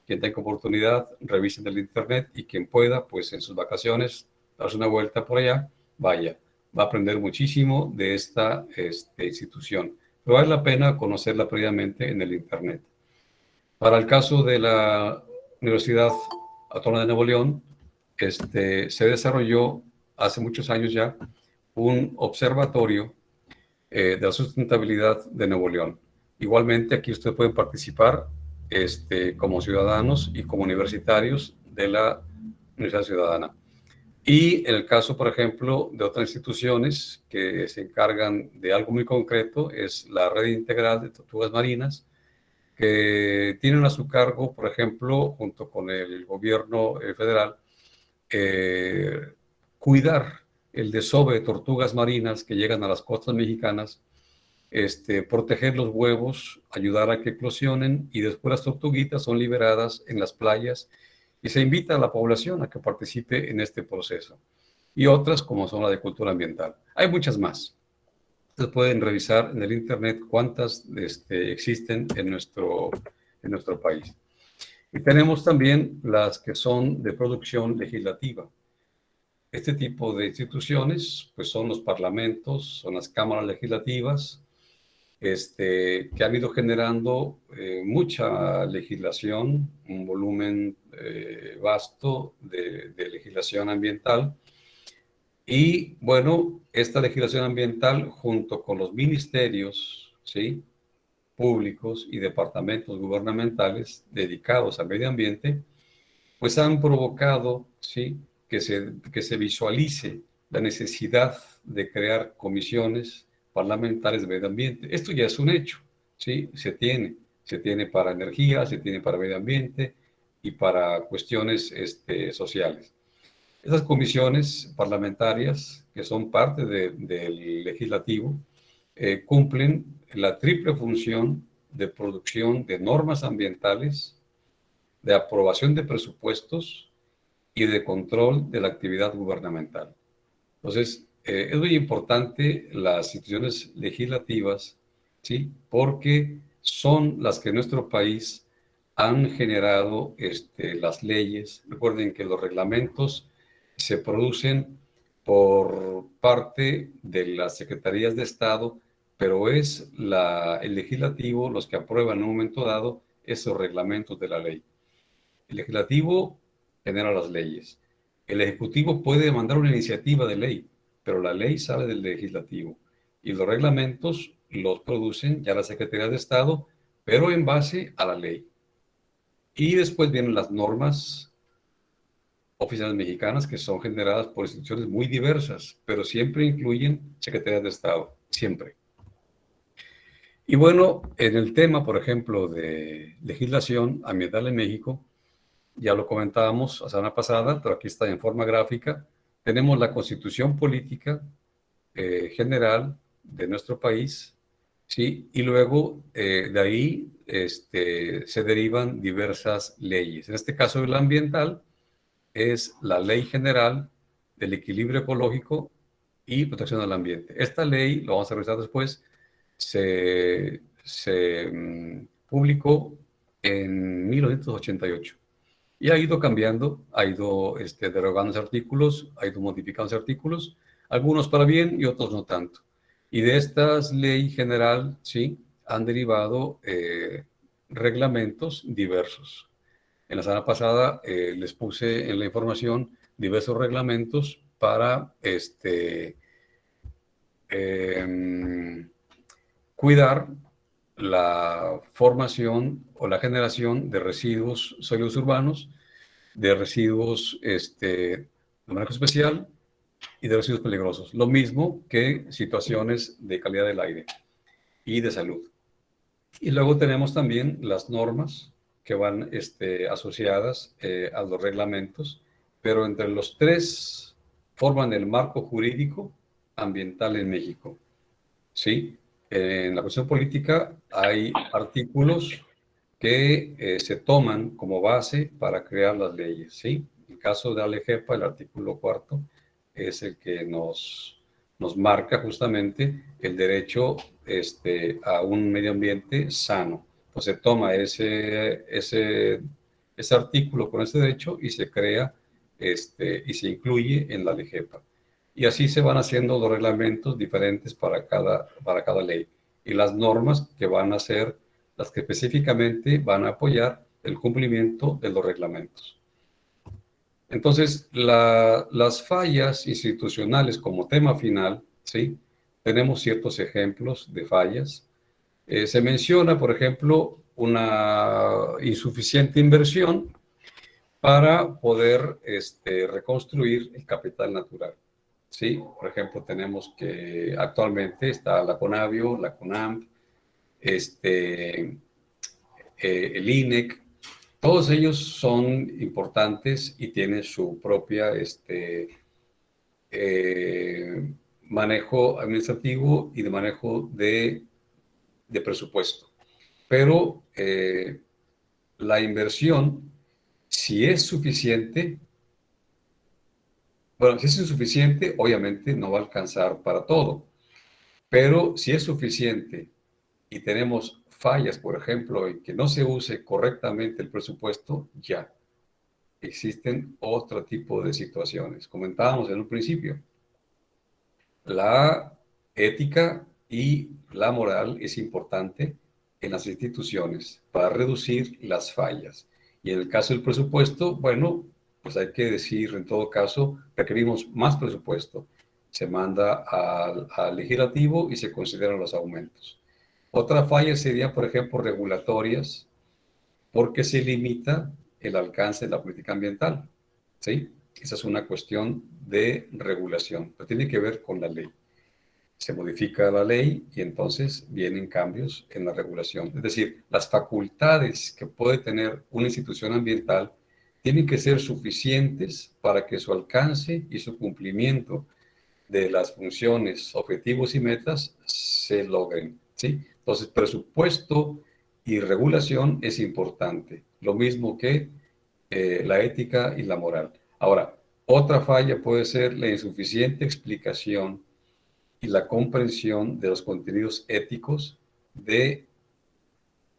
Quien tenga oportunidad, revisen el internet y quien pueda, pues en sus vacaciones, darse una vuelta por allá, vaya. Va a aprender muchísimo de esta institución. Pero vale la pena conocerla previamente en el internet. Para el caso de la Universidad Autónoma de Nuevo León, se desarrolló hace muchos años ya un observatorio de la sustentabilidad de Nuevo León. Igualmente, aquí ustedes pueden participar como ciudadanos y como universitarios de la Universidad Ciudadana. Y en el caso, por ejemplo, de otras instituciones que se encargan de algo muy concreto, es la Red Integral de Tortugas Marinas, que tienen a su cargo, por ejemplo, junto con el gobierno federal, cuidar el desove de tortugas marinas que llegan a las costas mexicanas, proteger los huevos, ayudar a que eclosionen y después las tortuguitas son liberadas en las playas y se invita a la población a que participe en este proceso. Y otras como son la de cultura ambiental. Hay muchas más. Ustedes pueden revisar en el internet cuántas existen en nuestro país. Y tenemos también las que son de producción legislativa. Este tipo de instituciones, pues son los parlamentos, son las cámaras legislativas, que han ido generando mucha legislación, un volumen vasto de legislación ambiental. Y bueno, esta legislación ambiental junto con los ministerios, ¿sí? públicos y departamentos gubernamentales dedicados al medio ambiente, pues han provocado, ¿sí?, que se visualice la necesidad de crear comisiones parlamentarias de medio ambiente. Esto ya es un hecho, ¿sí? Se tiene para energía, se tiene para medio ambiente y para cuestiones sociales. Esas comisiones parlamentarias, que son parte del legislativo, cumplen la triple función de producción de normas ambientales, de aprobación de presupuestos y de control de la actividad gubernamental. Entonces, es muy importante las instituciones legislativas, ¿sí?, porque son las que en nuestro país han generado las leyes. Recuerden que los reglamentos se producen por parte de las secretarías de Estado, pero es el legislativo los que aprueban en un momento dado esos reglamentos de la ley. El legislativo genera las leyes. El ejecutivo puede mandar una iniciativa de ley, pero la ley sale del legislativo. Y los reglamentos los producen ya las secretarías de Estado, pero en base a la ley. Y después vienen las normas oficiales mexicanas, que son generadas por instituciones muy diversas, pero siempre incluyen secretarías de Estado, siempre. Y bueno, en el tema, por ejemplo, de legislación ambiental en México, ya lo comentábamos la semana pasada, pero aquí está en forma gráfica. Tenemos la Constitución Política General de nuestro país, ¿sí? Y luego de ahí se derivan diversas leyes. En este caso, el ambiental es la Ley General del Equilibrio Ecológico y Protección del Ambiente. Esta ley, lo vamos a revisar después, se publicó en 1988. Y ha ido cambiando, ha ido derogando artículos, ha ido modificando artículos, algunos para bien y otros no tanto. Y de esta ley general, sí, han derivado reglamentos diversos. En la semana pasada les puse en la información diversos reglamentos para cuidar la formación o la generación de residuos sólidos urbanos, de residuos de manejo especial y de residuos peligrosos. Lo mismo que situaciones de calidad del aire y de salud. Y luego tenemos también las normas que van asociadas a los reglamentos, pero entre los tres forman el marco jurídico ambiental en México. ¿Sí? En la cuestión política hay artículos que se toman como base para crear las leyes, ¿sí? En el caso de ALEGEPA, el artículo 4 es el que nos marca justamente el derecho a un medio ambiente sano. Pues se toma ese artículo con ese derecho y se crea y se incluye en la ALEGEPA. Y así se van haciendo los reglamentos diferentes para cada ley. Y las normas que van a ser las que específicamente van a apoyar el cumplimiento de los reglamentos. Entonces, las fallas institucionales como tema final, ¿sí? Tenemos ciertos ejemplos de fallas. Se menciona, por ejemplo, una insuficiente inversión para poder reconstruir el capital natural. ¿Sí? Por ejemplo, tenemos que actualmente está la CONAVIO, la CONAMP, el INEC, todos ellos son importantes y tienen su propia manejo administrativo y de manejo de presupuesto. Pero la inversión, si es suficiente, bueno, si es insuficiente, obviamente no va a alcanzar para todo. Pero si es suficiente y tenemos fallas, por ejemplo, en que no se use correctamente el presupuesto, ya existen otro tipo de situaciones. Comentábamos en un principio, la ética y la moral es importante en las instituciones para reducir las fallas. Y en el caso del presupuesto, bueno, pues hay que decir, en todo caso, requerimos más presupuesto. Se manda al legislativo y se consideran los aumentos. Otra falla sería, por ejemplo, regulatorias, porque se limita el alcance de la política ambiental, ¿sí? Esa es una cuestión de regulación, pero tiene que ver con la ley. Se modifica la ley y entonces vienen cambios en la regulación. Es decir, las facultades que puede tener una institución ambiental tienen que ser suficientes para que su alcance y su cumplimiento de las funciones, objetivos y metas se logren, ¿sí? Entonces, presupuesto y regulación es importante, lo mismo que la ética y la moral. Ahora, otra falla puede ser la insuficiente explicación y la comprensión de los contenidos éticos de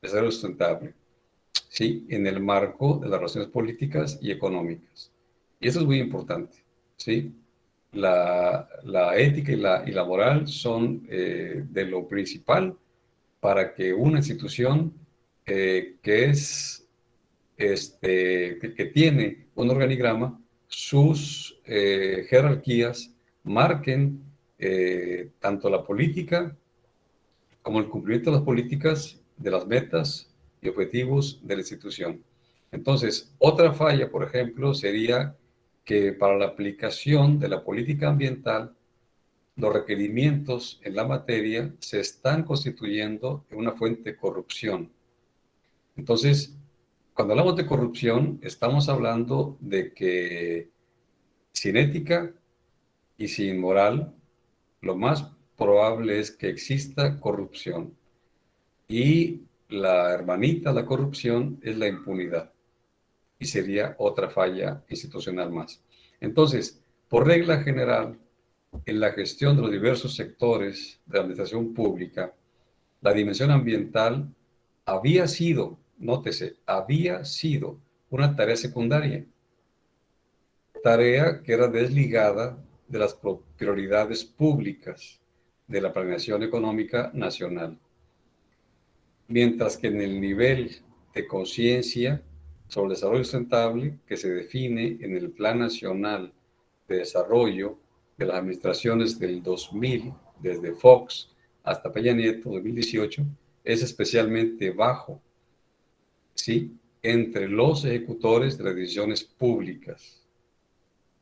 desarrollo sustentable, ¿sí? En el marco de las relaciones políticas y económicas. Y eso es muy importante, ¿sí? La ética y la moral son de lo principal para que una institución que es que tiene un organigrama, sus jerarquías marquen tanto la política como el cumplimiento de las políticas, de las metas y objetivos de la institución. Entonces, otra falla, por ejemplo, sería que para la aplicación de la política ambiental, los requerimientos en la materia se están constituyendo en una fuente de corrupción. Entonces, cuando hablamos de corrupción, estamos hablando de que sin ética y sin moral, lo más probable es que exista corrupción. Y la hermanita de la corrupción es la impunidad. Y sería otra falla institucional más. Entonces, por regla general, en la gestión de los diversos sectores de la administración pública, la dimensión ambiental había sido, nótese, había sido una tarea secundaria, tarea que era desligada de las prioridades públicas de la planeación económica nacional. Mientras que en el nivel de conciencia sobre el desarrollo sustentable que se define en el Plan Nacional de Desarrollo de las Administraciones del 2000, desde Fox hasta Peña Nieto, 2018, es especialmente bajo, ¿sí? Entre los ejecutores de las decisiones públicas.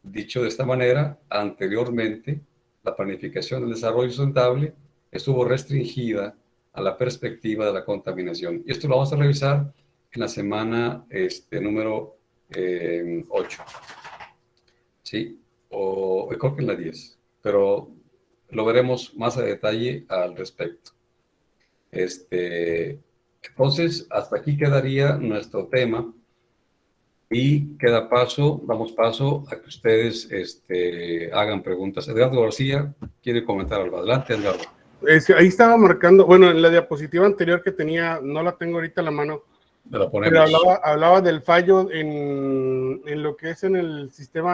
Dicho de esta manera, anteriormente, la planificación del desarrollo sustentable estuvo restringida a la perspectiva de la contaminación. Y esto lo vamos a revisar en la semana número 8. ¿Sí? O creo que en la 10. Pero lo veremos más a detalle al respecto. Entonces, hasta aquí quedaría nuestro tema. Y damos paso a que ustedes hagan preguntas. Edgardo García quiere comentar algo. Adelante, Edgardo. Ahí estaba marcando, bueno, en la diapositiva anterior que tenía, no la tengo ahorita a la mano, La ponemos. pero hablaba del fallo en lo que es en el sistema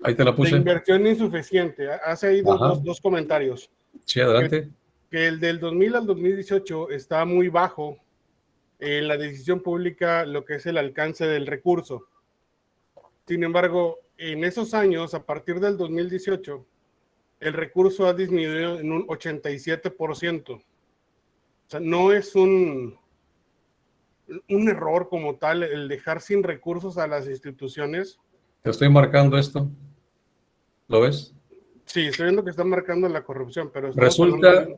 Ahí te la puse. de inversión insuficiente. Hace ahí dos comentarios. Sí, adelante. Que el del 2000 al 2018 está muy bajo en la decisión pública lo que es el alcance del recurso. Sin embargo, en esos años, a partir del 2018, el recurso ha disminuido en un 87%. O sea, no es un error como tal el dejar sin recursos a las instituciones. Te estoy marcando esto. ¿Lo ves? Sí, estoy viendo que están marcando la corrupción, pero resulta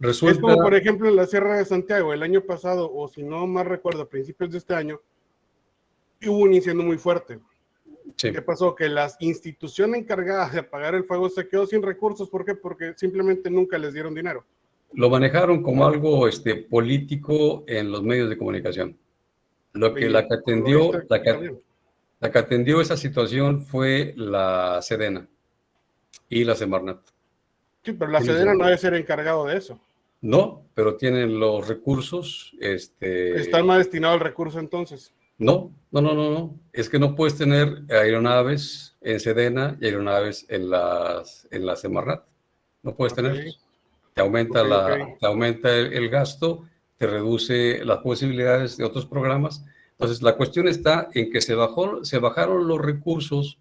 es como, por ejemplo, en la Sierra de Santiago, el año pasado, o si no más recuerdo, a principios de este año, hubo un incendio muy fuerte. Sí. ¿Qué pasó? Que las instituciones encargadas de apagar el fuego se quedó sin recursos. ¿Por qué? Porque simplemente nunca les dieron dinero. Lo manejaron como algo político en los medios de comunicación. La que atendió esa situación fue la Sedena y la Semarnat. Sí, pero la Sedena no debe ser encargado de eso. No, pero tienen los recursos. ¿Están más destinados al recurso entonces? No. Es que no puedes tener aeronaves en Sedena y aeronaves en la Semarnat. No puedes tener. Te aumenta, te aumenta el gasto, te reduce las posibilidades de otros programas. Entonces, la cuestión está en que se bajaron los recursos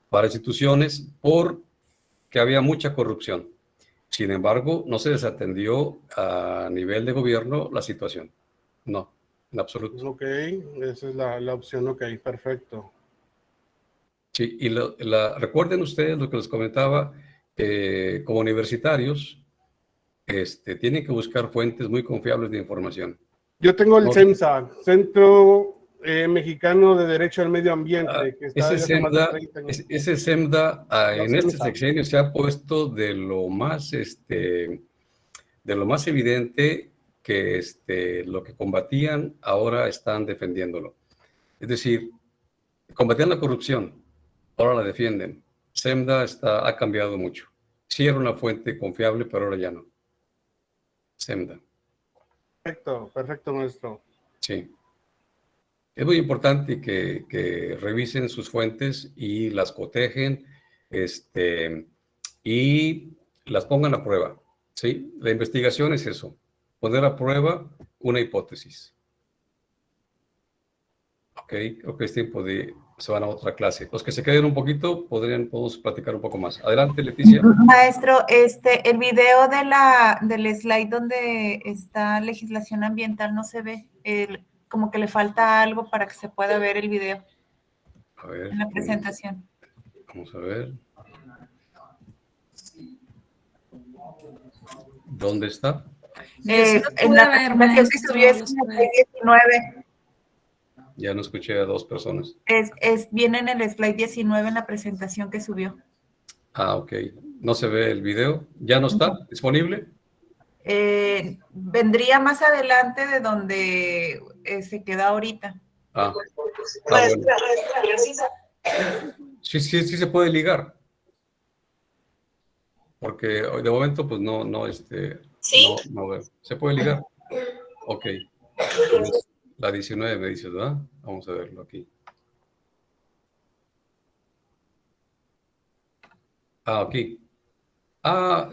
para instituciones porque había mucha corrupción. Sin embargo, no se desatendió a nivel de gobierno la situación. No, en absoluto. Ok, esa es la opción, ok, perfecto. Sí, y recuerden ustedes lo que les comentaba, como universitarios, tienen que buscar fuentes muy confiables de información. Yo tengo el No, CEMSA, Centro Mexicano de Derecho al Medio Ambiente, que está desde hace más de 30 años. ese SEMDA Los en este CEMSA. sexenio se ha puesto de lo más evidente que lo que combatían ahora están defendiéndolo. Es decir, combatían la corrupción, ahora la defienden. SEMDA ha cambiado mucho. Sí era una fuente confiable, pero ahora ya no. SEMDA. Perfecto, perfecto, maestro. Sí. Es muy importante que revisen sus fuentes y las cotejen, y las pongan a prueba, ¿sí? La investigación es eso, poner a prueba una hipótesis. Ok, creo que es tiempo de, se van a otra clase. Los que se queden un poquito, podemos platicar un poco más. Adelante, Leticia. Maestro, el video del slide donde está legislación ambiental no se ve, como que le falta algo para que se pueda ver el video A ver, en la presentación. vamos a ver. ¿Dónde está? En la presentación que subió es en el slide 19. Ya no escuché a dos personas. Viene en el slide 19 en la presentación que subió. Ah, ok. ¿No se ve el video? ¿Ya no está disponible? Vendría más adelante de donde se queda ahorita. Ah, bueno. Sí se puede ligar. Porque de momento, pues no, ¿Sí? no veo. ¿Se puede ligar? Ok. Entonces, la 19 me dices, ¿verdad? Vamos a verlo aquí. Ah, aquí. Ah,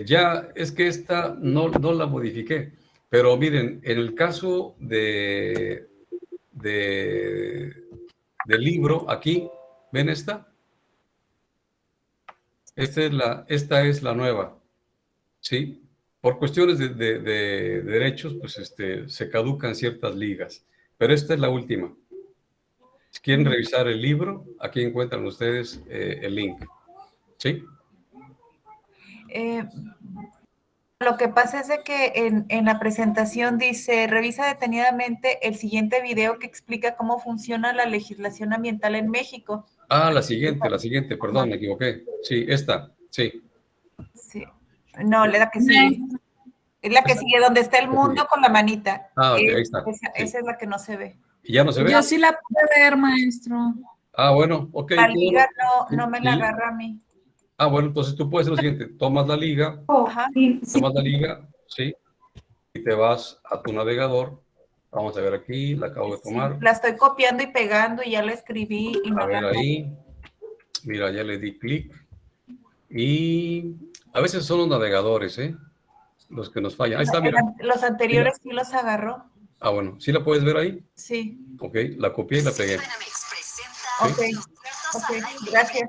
ya, es que esta no la modifiqué. Pero miren, en el caso del libro, aquí, ¿ven esta? Esta es la nueva, ¿sí? Por cuestiones de derechos, pues se caducan ciertas ligas. Pero esta es la última. Si quieren revisar el libro, aquí encuentran ustedes el link, ¿sí? Lo que pasa es de que en la presentación dice, revisa detenidamente el siguiente video que explica cómo funciona la legislación ambiental en México. Ah, la siguiente, perdón, me equivoqué. Sí, esta, sí. Sí. No, la que sigue. Es la que sigue, donde está el mundo con la manita. Ah, ok, ahí está. Esa es la que no se ve. ¿Y ya no se ve? Yo sí la pude ver, maestro. Ah, bueno, ok. La liga bueno. no me la agarra a mí. Ah, bueno, entonces tú puedes hacer lo siguiente, tomas la liga, Ajá. sí, y te vas a tu navegador. Vamos a ver aquí, la acabo de tomar. Sí, la estoy copiando y pegando y ya la escribí. Y A ver ahí, mira, ya le di clic. Y a veces son los navegadores, los que nos fallan. Ahí está, mira. Los anteriores sí los agarró. Ah, bueno, ¿sí la puedes ver ahí? Sí. Ok, la copié y la pegué. ¿Sí? Ok, gracias.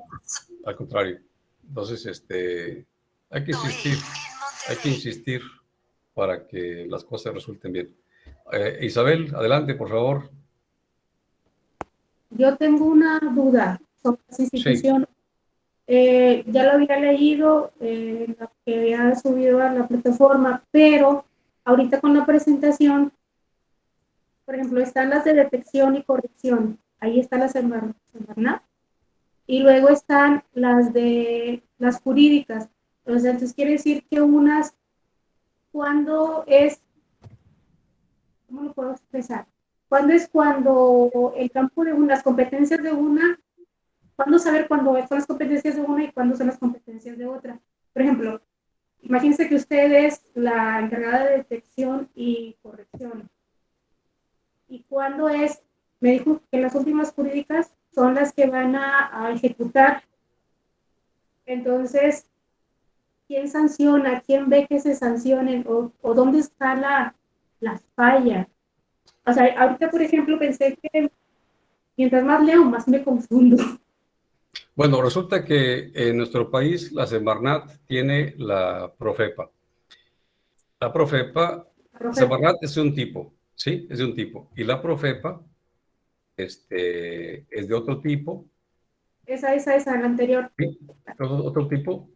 Al contrario. Entonces, hay que insistir para que las cosas resulten bien. Isabel, adelante, por favor. Yo tengo una duda sobre esa institución. Ya lo había leído, la que había subido a la plataforma, pero ahorita con la presentación, por ejemplo, están las de detección y corrección. Ahí están las Semarnat. Y luego están las de las jurídicas. O sea, entonces quiere decir que unas, ¿cuándo es? ¿Cómo lo puedo expresar? ¿Cuándo es cuando el campo de las competencias de una, cuándo saber cuándo son las competencias de una y cuándo son las competencias de otra? Por ejemplo, imagínense que usted es la encargada de detección y corrección. ¿Y cuándo es? Me dijo que las últimas jurídicas son las que van a ejecutar. Entonces, ¿quién sanciona? ¿Quién ve que se sancionen? ¿O dónde está la falla? O sea, ahorita, por ejemplo, pensé que mientras más leo, más me confundo. Bueno, resulta que en nuestro país la Semarnat tiene la Profepa. La Profepa, Profe, Semarnat es un tipo, ¿sí? Es de un tipo. Y la Profepa es de otro tipo, esa, la anterior. ¿sí? Otro tipo,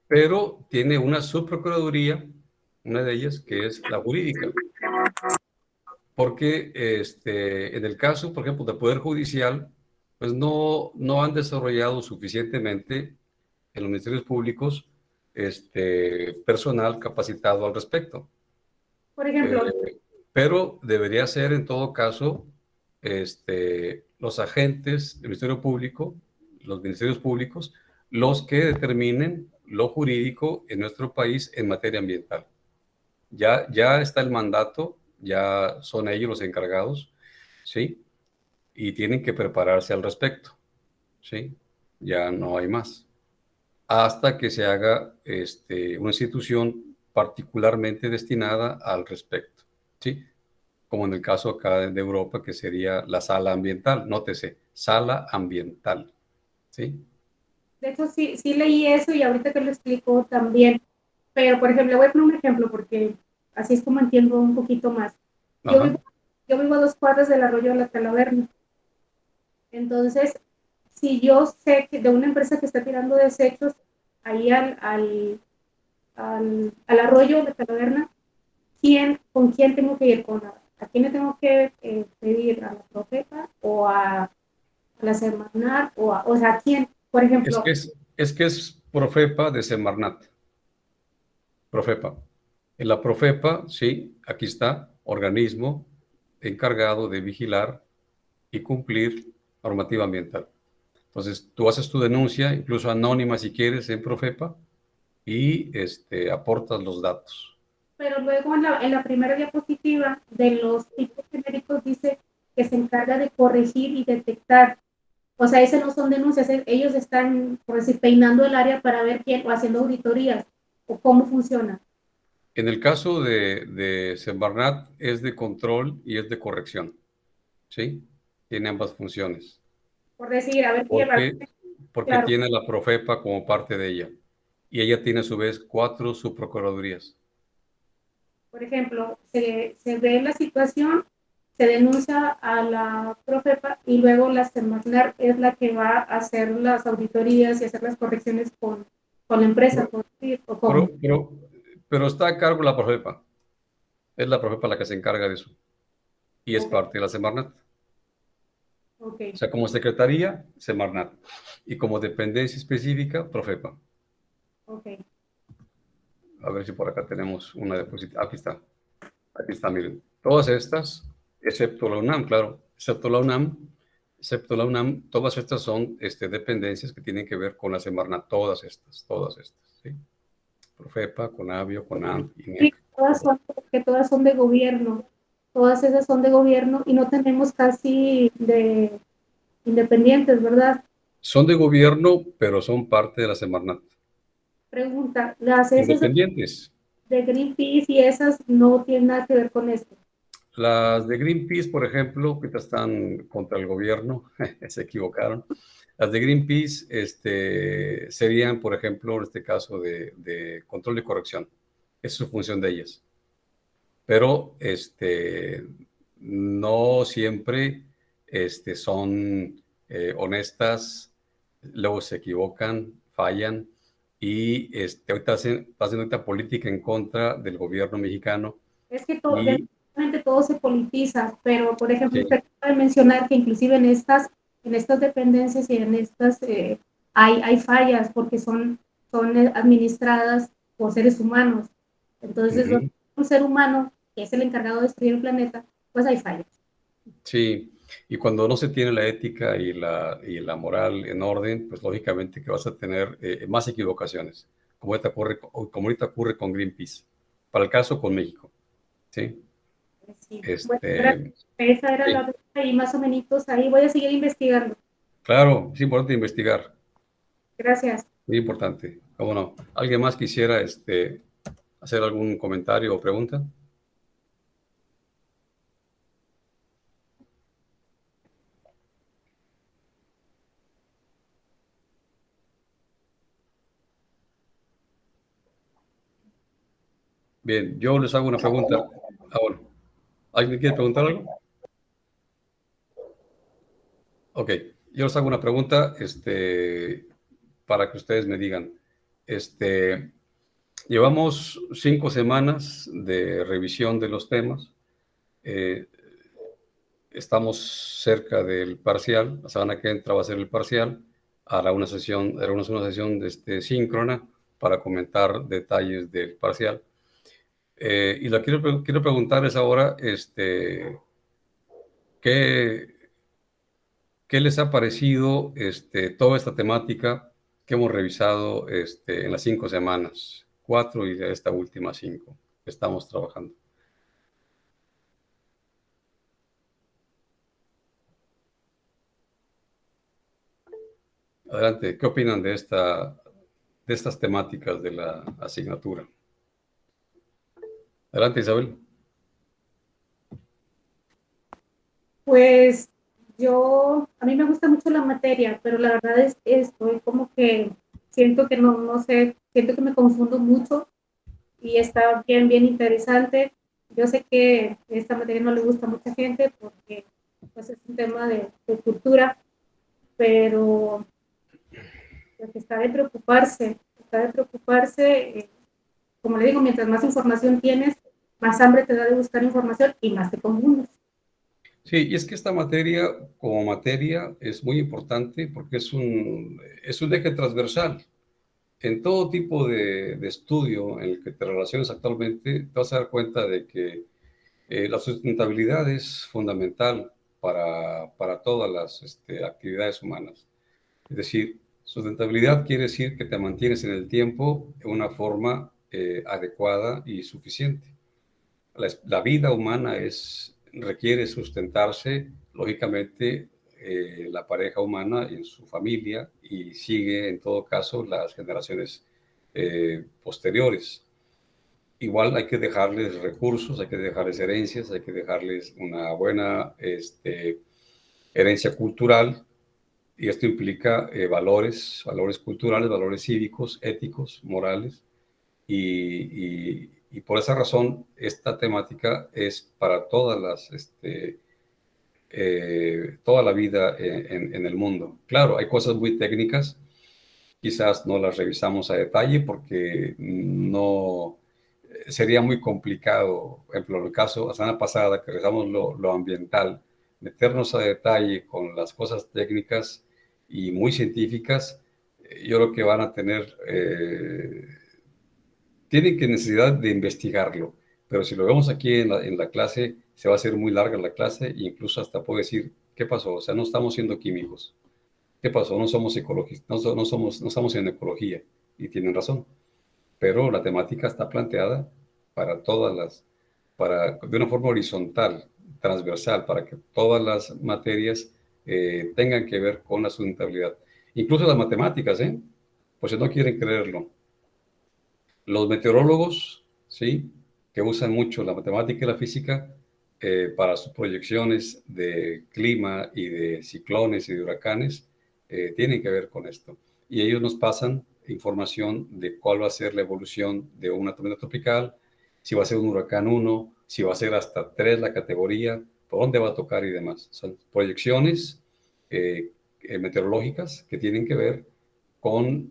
pero tiene una subprocuraduría, una de ellas, que es la jurídica. Porque en el caso, por ejemplo, del Poder Judicial, pues no han desarrollado suficientemente en los ministerios públicos personal capacitado al respecto. Por ejemplo, Pero debería ser en todo caso los agentes del Ministerio Público, los ministerios públicos, los que determinen lo jurídico en nuestro país en materia ambiental. Ya está el mandato, ya son ellos los encargados, ¿sí? Y tienen que prepararse al respecto, ¿sí? Ya no hay más. Hasta que se haga una institución particularmente destinada al respecto, ¿sí? Como en el caso acá de Europa, que sería la sala ambiental, nótese, sala ambiental, ¿sí? de hecho sí leí eso y ahorita que lo explico también. Pero, por ejemplo, voy a poner un ejemplo porque así es como entiendo un poquito más. Yo Ajá. vivo, yo vivo a 2 cuadras del arroyo de la Talaverna. Entonces, si yo sé que de una empresa que está tirando desechos ahí al arroyo de la Talaverna, ¿con quién tengo que ir? ¿A quién le tengo que pedir? ¿A la Profepa o a la Semarnat? O sea, ¿a quién? Por Es ejemplo, que es Profepa de Semarnat, Profepa. En la Profepa, sí, aquí está, organismo encargado de vigilar y cumplir normativa ambiental. Entonces, tú haces tu denuncia, incluso anónima si quieres, en Profepa, y aportas los datos. pero luego en la primera diapositiva de los tipos genéricos dice que se encarga de corregir y detectar. O sea, esas no son denuncias, ellos están, por decir, peinando el área para ver quién, o haciendo auditorías, o cómo funciona. En el caso de Semarnat es de control y es de corrección, ¿sí? Tiene ambas funciones, Por decir, a ver quién, porque, porque claro, tiene la Profepa como parte de ella. Y ella tiene a su vez 4 subprocuradurías. por ejemplo, se ve la situación, se denuncia a la Profepa y luego la Semarnat es la que va a hacer las auditorías y hacer las correcciones con la empresa, Pero, por decir, o pero, con. pero, pero está a cargo la Profepa. Es la Profepa la que se encarga de eso. Y es Ok, parte de la Semarnat. ok, O sea, como secretaría, Semarnat. Y como dependencia específica, Profepa. ok. A ver si por acá tenemos una diapositiva. Aquí está, miren. Todas estas, excepto la UNAM, claro, excepto la UNAM, todas estas son dependencias que tienen que ver con la Semarnat, todas estas, ¿sí? Profepa, Conavio, CONAM, Sí, INEC. todas son de gobierno, todas esas son de gobierno y no tenemos casi de independientes, ¿verdad? Son de gobierno, pero son parte de la Semarnat. Pregunta, las esas Independientes. de Greenpeace y esas no tienen nada que ver con esto. Las de Greenpeace, por ejemplo, que ahorita están contra el gobierno, se equivocaron. Las de Greenpeace serían, por ejemplo, en este caso de control y corrección. Esa es su función de ellas. Pero no siempre son honestas, luego se equivocan, fallan y ahorita está haciendo ahorita política en contra del gobierno mexicano Es que y desgraciadamente todo se politiza, pero por ejemplo, sí, usted puede mencionar que inclusive en estas dependencias y en estas hay fallas porque son administradas por seres humanos. Entonces, ujú, un ser humano que es el encargado de destruir el planeta, pues hay fallas. sí. Y cuando no se tiene la ética y la moral en orden, pues lógicamente que vas a tener más equivocaciones, como ahorita ocurre con Greenpeace, para el caso con México, ¿sí? Sí. Bueno, Este, esa era la sí, duda y más o menos ahí voy a seguir investigando. claro, es importante investigar, Gracias. muy importante. ¿Cómo no? ¿Alguien más quisiera hacer algún comentario o pregunta? Bien, yo les hago una pregunta. Ahora, ¿alguien quiere preguntar algo? Ok, yo les hago una pregunta para que ustedes me digan. Llevamos 5 semanas de revisión de los temas. Eh, Estamos cerca del parcial. La semana que entra va a ser el parcial. Hará una sesión síncrona para comentar detalles del parcial. Y quiero preguntarles ahora, ¿qué, ¿qué les ha parecido toda esta temática que hemos revisado en las 5 semanas? 4 y de esta última 5 que estamos trabajando. Adelante, ¿qué opinan de estas temáticas de la asignatura? Adelante, Isabel. Pues a mí me gusta mucho la materia, pero la verdad es que estoy como que siento que no sé, siento que me confundo mucho y está bien interesante. Yo sé que esta materia no le gusta a mucha gente porque pues, es un tema de cultura, pero pues, está de preocuparse, como le digo, mientras más información tienes, más hambre te da de buscar información y más te confundes. Sí, y es que esta materia, como materia, es muy importante porque es un eje transversal. En todo tipo de estudio en el que te relaciones actualmente, te vas a dar cuenta de que la sustentabilidad es fundamental para todas las actividades humanas. Es decir, sustentabilidad quiere decir que te mantienes en el tiempo de una forma adecuada y suficiente. La vida humana requiere sustentarse, lógicamente, la pareja humana en su familia y sigue, en todo caso, las generaciones posteriores. Igual hay que dejarles recursos, hay que dejarles herencias, hay que dejarles una buena herencia cultural, y esto implica valores culturales, valores cívicos, éticos, morales, y por esa razón esta temática es para toda la vida en el mundo. Claro, hay cosas muy técnicas, quizás no las revisamos a detalle porque no sería muy complicado. Por ejemplo, en el caso, la semana pasada que revisamos lo ambiental, meternos a detalle con las cosas técnicas y muy científicas, yo creo que van a tienen que necesidad de investigarlo, pero si lo vemos aquí en la clase, se va a hacer muy larga la clase e incluso hasta puedo decir, ¿qué pasó? O sea, no estamos siendo químicos. ¿Qué pasó? No somos ecologistas, no estamos en ecología, y tienen razón, pero la temática está planteada para de una forma horizontal, transversal, para que todas las materias tengan que ver con la sustentabilidad. Incluso las matemáticas, pues si no quieren creerlo. Los meteorólogos, ¿sí? Que usan mucho la matemática y la física para sus proyecciones de clima y de ciclones y de huracanes, tienen que ver con esto. Y ellos nos pasan información de cuál va a ser la evolución de una tormenta tropical, si va a ser un huracán 1, si va a ser hasta 3 la categoría, por dónde va a tocar y demás. Son proyecciones meteorológicas que tienen que ver con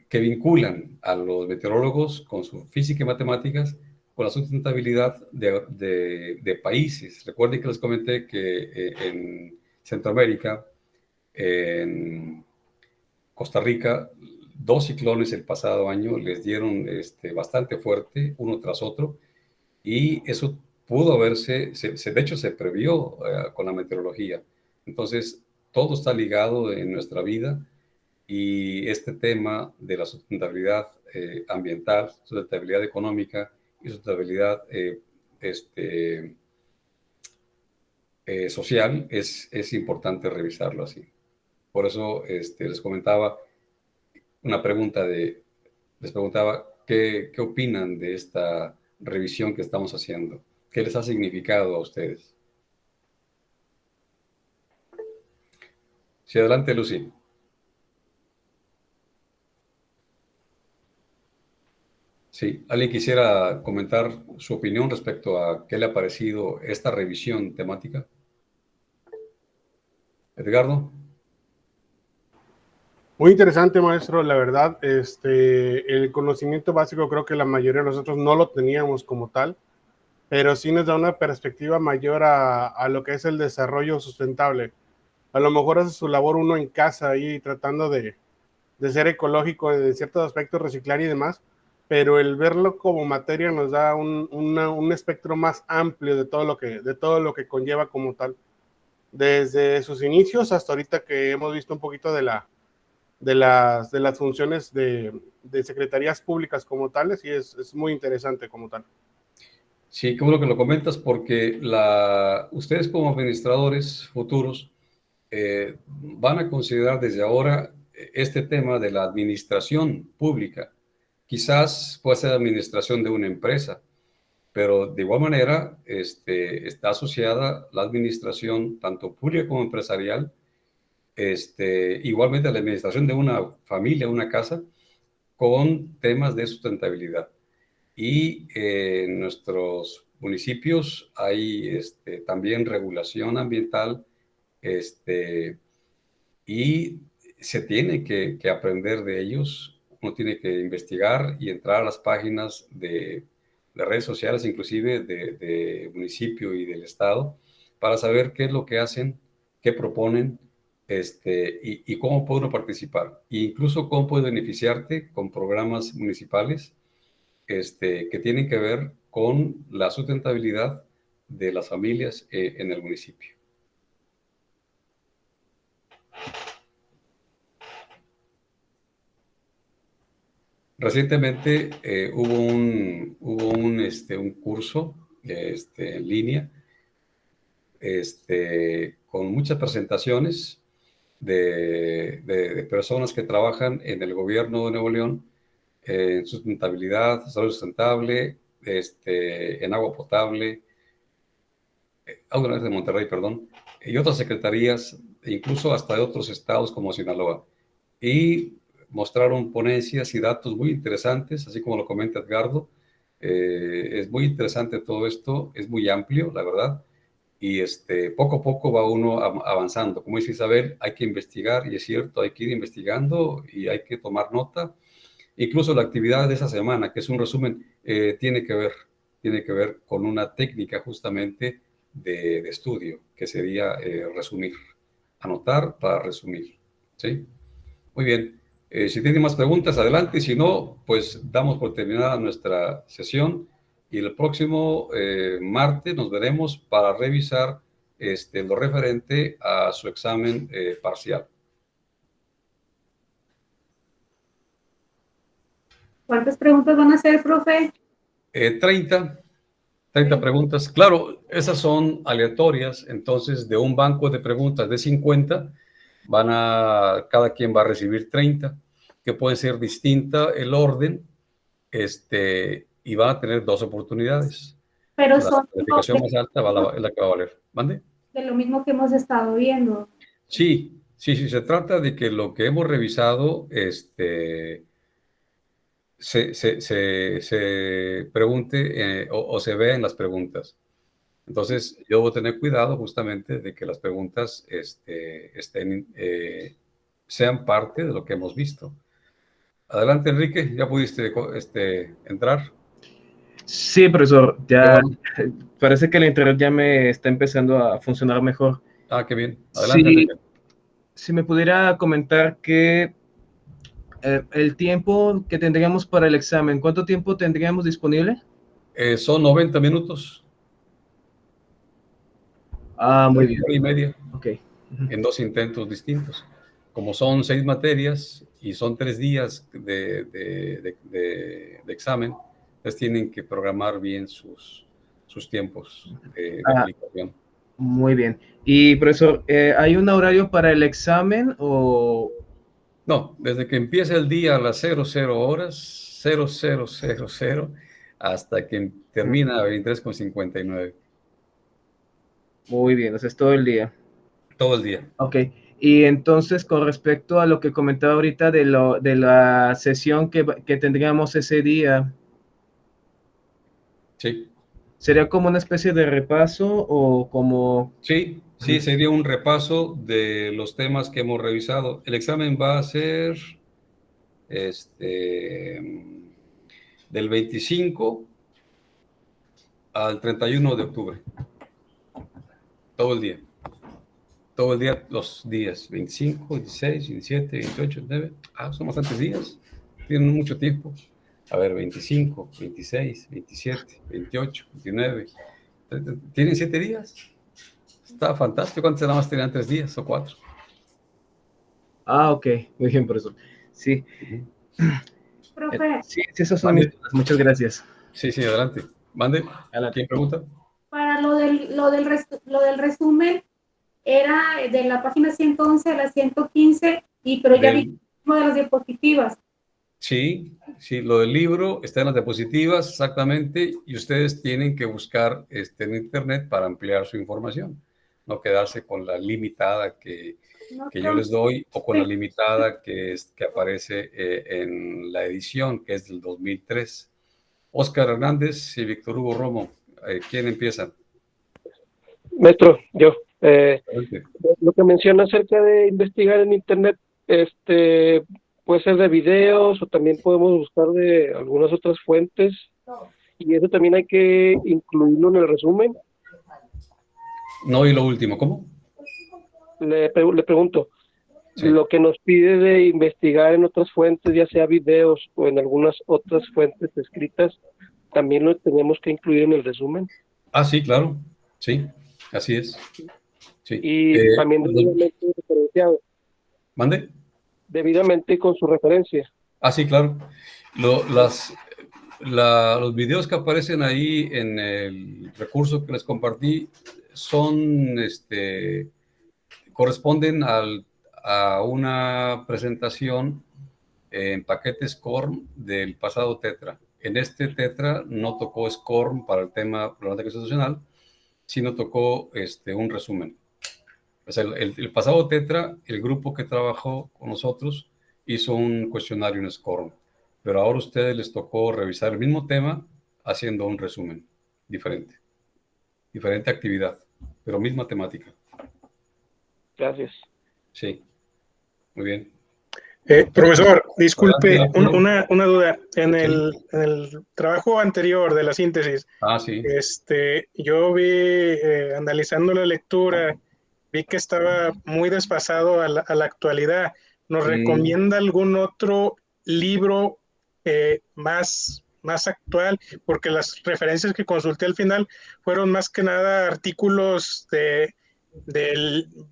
que vinculan a los meteorólogos con su física y matemáticas con la sustentabilidad de países. Recuerden que les comenté que en Centroamérica, en Costa Rica, 2 ciclones el pasado año les dieron bastante fuerte, uno tras otro, y eso pudo de hecho se previó con la meteorología. Entonces, todo está ligado en nuestra vida. Y este tema de la sustentabilidad ambiental, sustentabilidad económica y sustentabilidad social es importante revisarlo así. Por eso les comentaba les preguntaba qué opinan de esta revisión que estamos haciendo. ¿Qué les ha significado a ustedes? Sí, adelante, Lucy. Sí, ¿alguien quisiera comentar su opinión respecto a qué le ha parecido esta revisión temática? Edgardo. Muy interesante, maestro. La verdad, el conocimiento básico creo que la mayoría de nosotros no lo teníamos como tal, pero sí nos da una perspectiva mayor a lo que es el desarrollo sustentable. A lo mejor hace su labor uno en casa ahí tratando de ser ecológico en ciertos aspectos, reciclar y demás, pero el verlo como materia nos da un espectro más amplio de todo lo que conlleva como tal. Desde sus inicios hasta ahorita que hemos visto un poquito de las funciones de secretarías públicas como tales, y es muy interesante como tal. Sí, qué bueno que lo comentas porque ustedes como administradores futuros van a considerar desde ahora este tema de la administración pública. Quizás pueda ser administración de una empresa, pero de igual manera está asociada la administración tanto pública como empresarial, igualmente a la administración de una familia, una casa, con temas de sustentabilidad. Y en nuestros municipios hay también regulación ambiental, y se tiene que aprender de ellos. Uno tiene que investigar y entrar a las páginas de redes sociales, inclusive de municipio y del estado, para saber qué es lo que hacen, qué proponen, y cómo puede uno participar. E incluso cómo puedes beneficiarte con programas municipales que tienen que ver con la sustentabilidad de las familias en el municipio. Recientemente hubo un curso en línea con muchas presentaciones de personas que trabajan en el gobierno de Nuevo León en sustentabilidad, salud sustentable, en agua potable, de Monterrey, perdón, y otras secretarías, incluso hasta de otros estados como Sinaloa. Y mostraron ponencias y datos muy interesantes, así como lo comenta Edgardo. Es muy interesante todo esto, es muy amplio, la verdad, y poco a poco va uno avanzando. Como dice Isabel, hay que investigar, y es cierto, hay que ir investigando y hay que tomar nota. Incluso la actividad de esa semana, que es un resumen, tiene que ver con una técnica justamente de estudio, que sería resumir, anotar para resumir, ¿sí? Muy bien. Si tienen más preguntas, adelante. Si no, pues damos por terminada nuestra sesión y el próximo martes nos veremos para revisar lo referente a su examen parcial. ¿Cuántas preguntas van a hacer, profe? 30 preguntas. Claro, esas son aleatorias, entonces de un banco de preguntas de 50, cada quien va a recibir 30, que puede ser distinta el orden, y van a tener 2 oportunidades. Pero La son calificación más alta es la que va a valer. ¿Mande? de lo mismo que hemos estado viendo. Sí, se trata de que lo que hemos revisado, se pregunte o se vea en las preguntas. Entonces, yo voy a tener cuidado justamente de que las preguntas sean parte de lo que hemos visto. Adelante, Enrique, ya pudiste entrar. Sí, profesor, ya Bueno. parece que el internet ya me está empezando a funcionar mejor. Qué bien. Adelante, Sí, Enrique. si me pudiera comentar que el tiempo que tendríamos para el examen, ¿cuánto tiempo tendríamos disponible? Son 90 minutos. Muy bien. Hora y media. Ok. En 2 intentos distintos. Como son 6 materias y son 3 días de examen, entonces tienen que programar bien sus tiempos de aplicación. Muy bien. Y profesor, ¿hay un horario para el examen o...? No, desde que empieza el día a las 00 horas, 0000, hasta que termina a 23:59. Muy bien, o sea, es todo el día. Todo el día. Ok. Y entonces, con respecto a lo que comentaba ahorita de la sesión que tendríamos ese día, Sí, ¿Sería como una especie de repaso o como... sí, sí, sería un repaso de los temas que hemos revisado. El examen va a ser del 25 al 31 de octubre, todo el día. Todo el día, los días, 25, 16, 17, 28, 9. Son bastantes días. Tienen mucho tiempo. A ver, 25, 26, 27, 28, 29. ¿Tienen 7 días? Está fantástico. Antes nada más tenían 3 días o 4. Ah, ok, muy bien, profesor. Sí, Profe, sí, esas son mis dudas. Muchas gracias. Sí, sí, adelante. Mande. Adelante. ¿Quién pregunta? para lo del resumen, era de la página 111 a la 115, pero ya vi uno de las diapositivas. Sí, sí, lo del libro está en las diapositivas, exactamente, y ustedes tienen que buscar en internet para ampliar su información, no quedarse con la limitada que yo les doy o con la limitada que aparece en la edición, que es del 2003. Óscar Hernández y Víctor Hugo Romo, ¿quién empieza? Maestro, yo. Adelante. Lo que menciona acerca de investigar en internet, puede ser de videos o también podemos buscar de algunas otras fuentes, y eso también hay que incluirlo en el resumen. No, y lo último, ¿cómo? Le pregunto, Sí. lo que nos pide de investigar en otras fuentes, ya sea videos o en algunas otras fuentes escritas, también lo tenemos que incluir en el resumen. Sí, claro, sí, así es. Sí. Y también debidamente referenciado, ¿Mande? debidamente con su referencia. Sí, claro. Los videos que aparecen ahí en el recurso que les compartí son, corresponden a una presentación en paquete SCORM del pasado Tetra. En este Tetra no tocó SCORM para el tema problemática constitucional, sino tocó un resumen. O sea, el pasado Tetra, el grupo que trabajó con nosotros hizo un cuestionario en SCORM, pero ahora a ustedes les tocó revisar el mismo tema haciendo un resumen diferente actividad, pero misma temática. Gracias. Sí, muy bien. Profesor, disculpe, Adelante, Arturo. una duda. En Sí. el trabajo anterior de la síntesis, Sí. yo vi, analizando la lectura, vi que estaba muy desfasado a la actualidad. ¿Nos recomienda algún otro libro más actual? Porque las referencias que consulté al final fueron más que nada artículos de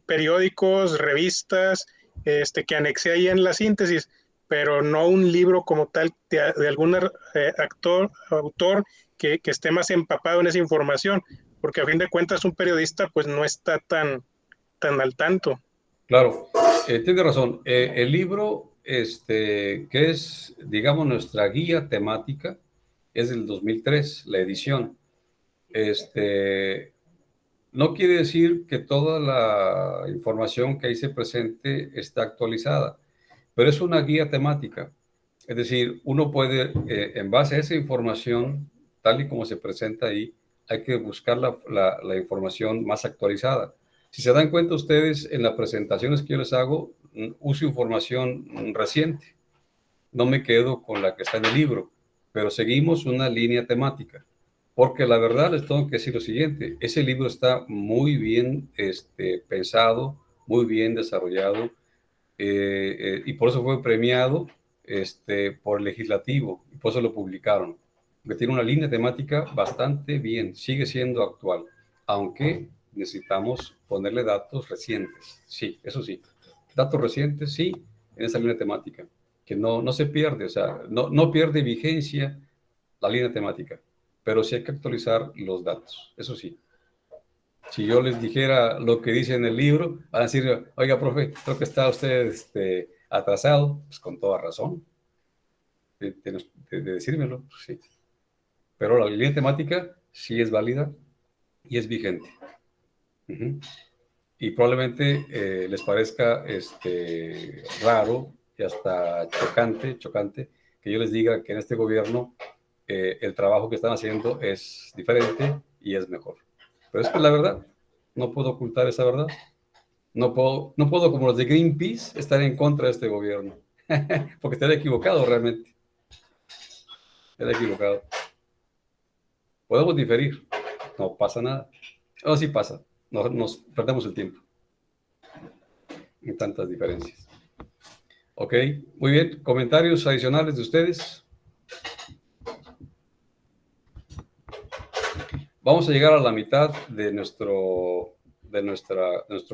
periódicos, revistas, que anexé ahí en la síntesis, pero no un libro como tal de algún autor que esté más empapado en esa información, porque a fin de cuentas un periodista pues no está tan al tanto. Claro, tiene razón. El libro, que es, digamos, nuestra guía temática, es del 2003, la edición. No quiere decir que toda la información que ahí se presente está actualizada, pero es una guía temática. Es decir, uno puede, en base a esa información, tal y como se presenta ahí, hay que buscar la información más actualizada. Si se dan cuenta ustedes, en las presentaciones que yo les hago, uso información reciente. No me quedo con la que está en el libro, pero seguimos una línea temática. Porque la verdad les tengo que decir lo siguiente, ese libro está muy bien pensado, muy bien desarrollado, y por eso fue premiado por el legislativo, y por eso lo publicaron. Porque tiene una línea temática bastante bien, sigue siendo actual, aunque necesitamos ponerle datos recientes. Sí, eso sí, datos recientes, sí, en esa línea temática, que no se pierde, o sea, no pierde vigencia la línea temática, pero sí hay que actualizar los datos, eso sí. Si yo les dijera lo que dice en el libro, van a decir, oiga, profe, creo que está usted atrasado. Pues con toda razón de decírmelo, pues sí. Pero la línea temática sí es válida y es vigente. Y probablemente les parezca raro y hasta chocante que yo les diga que en este gobierno el trabajo que están haciendo es diferente y es mejor. Pero es que la verdad, no puedo ocultar esa verdad. No puedo, como los de Greenpeace, estar en contra de este gobierno. Porque estaría equivocado realmente. Estaría equivocado. Podemos diferir. No pasa nada. O sí pasa. Nos perdemos el tiempo. En tantas diferencias. Ok, muy bien. ¿Comentarios adicionales de ustedes? Vamos a llegar a la mitad de nuestro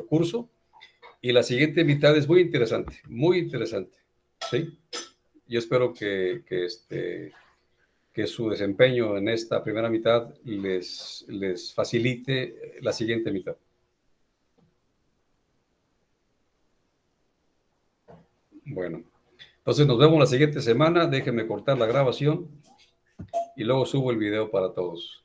curso y la siguiente mitad es muy interesante, ¿sí? Yo espero que su desempeño en esta primera mitad les facilite la siguiente mitad. Bueno, entonces nos vemos la siguiente semana. Déjenme cortar la grabación y luego subo el video para todos.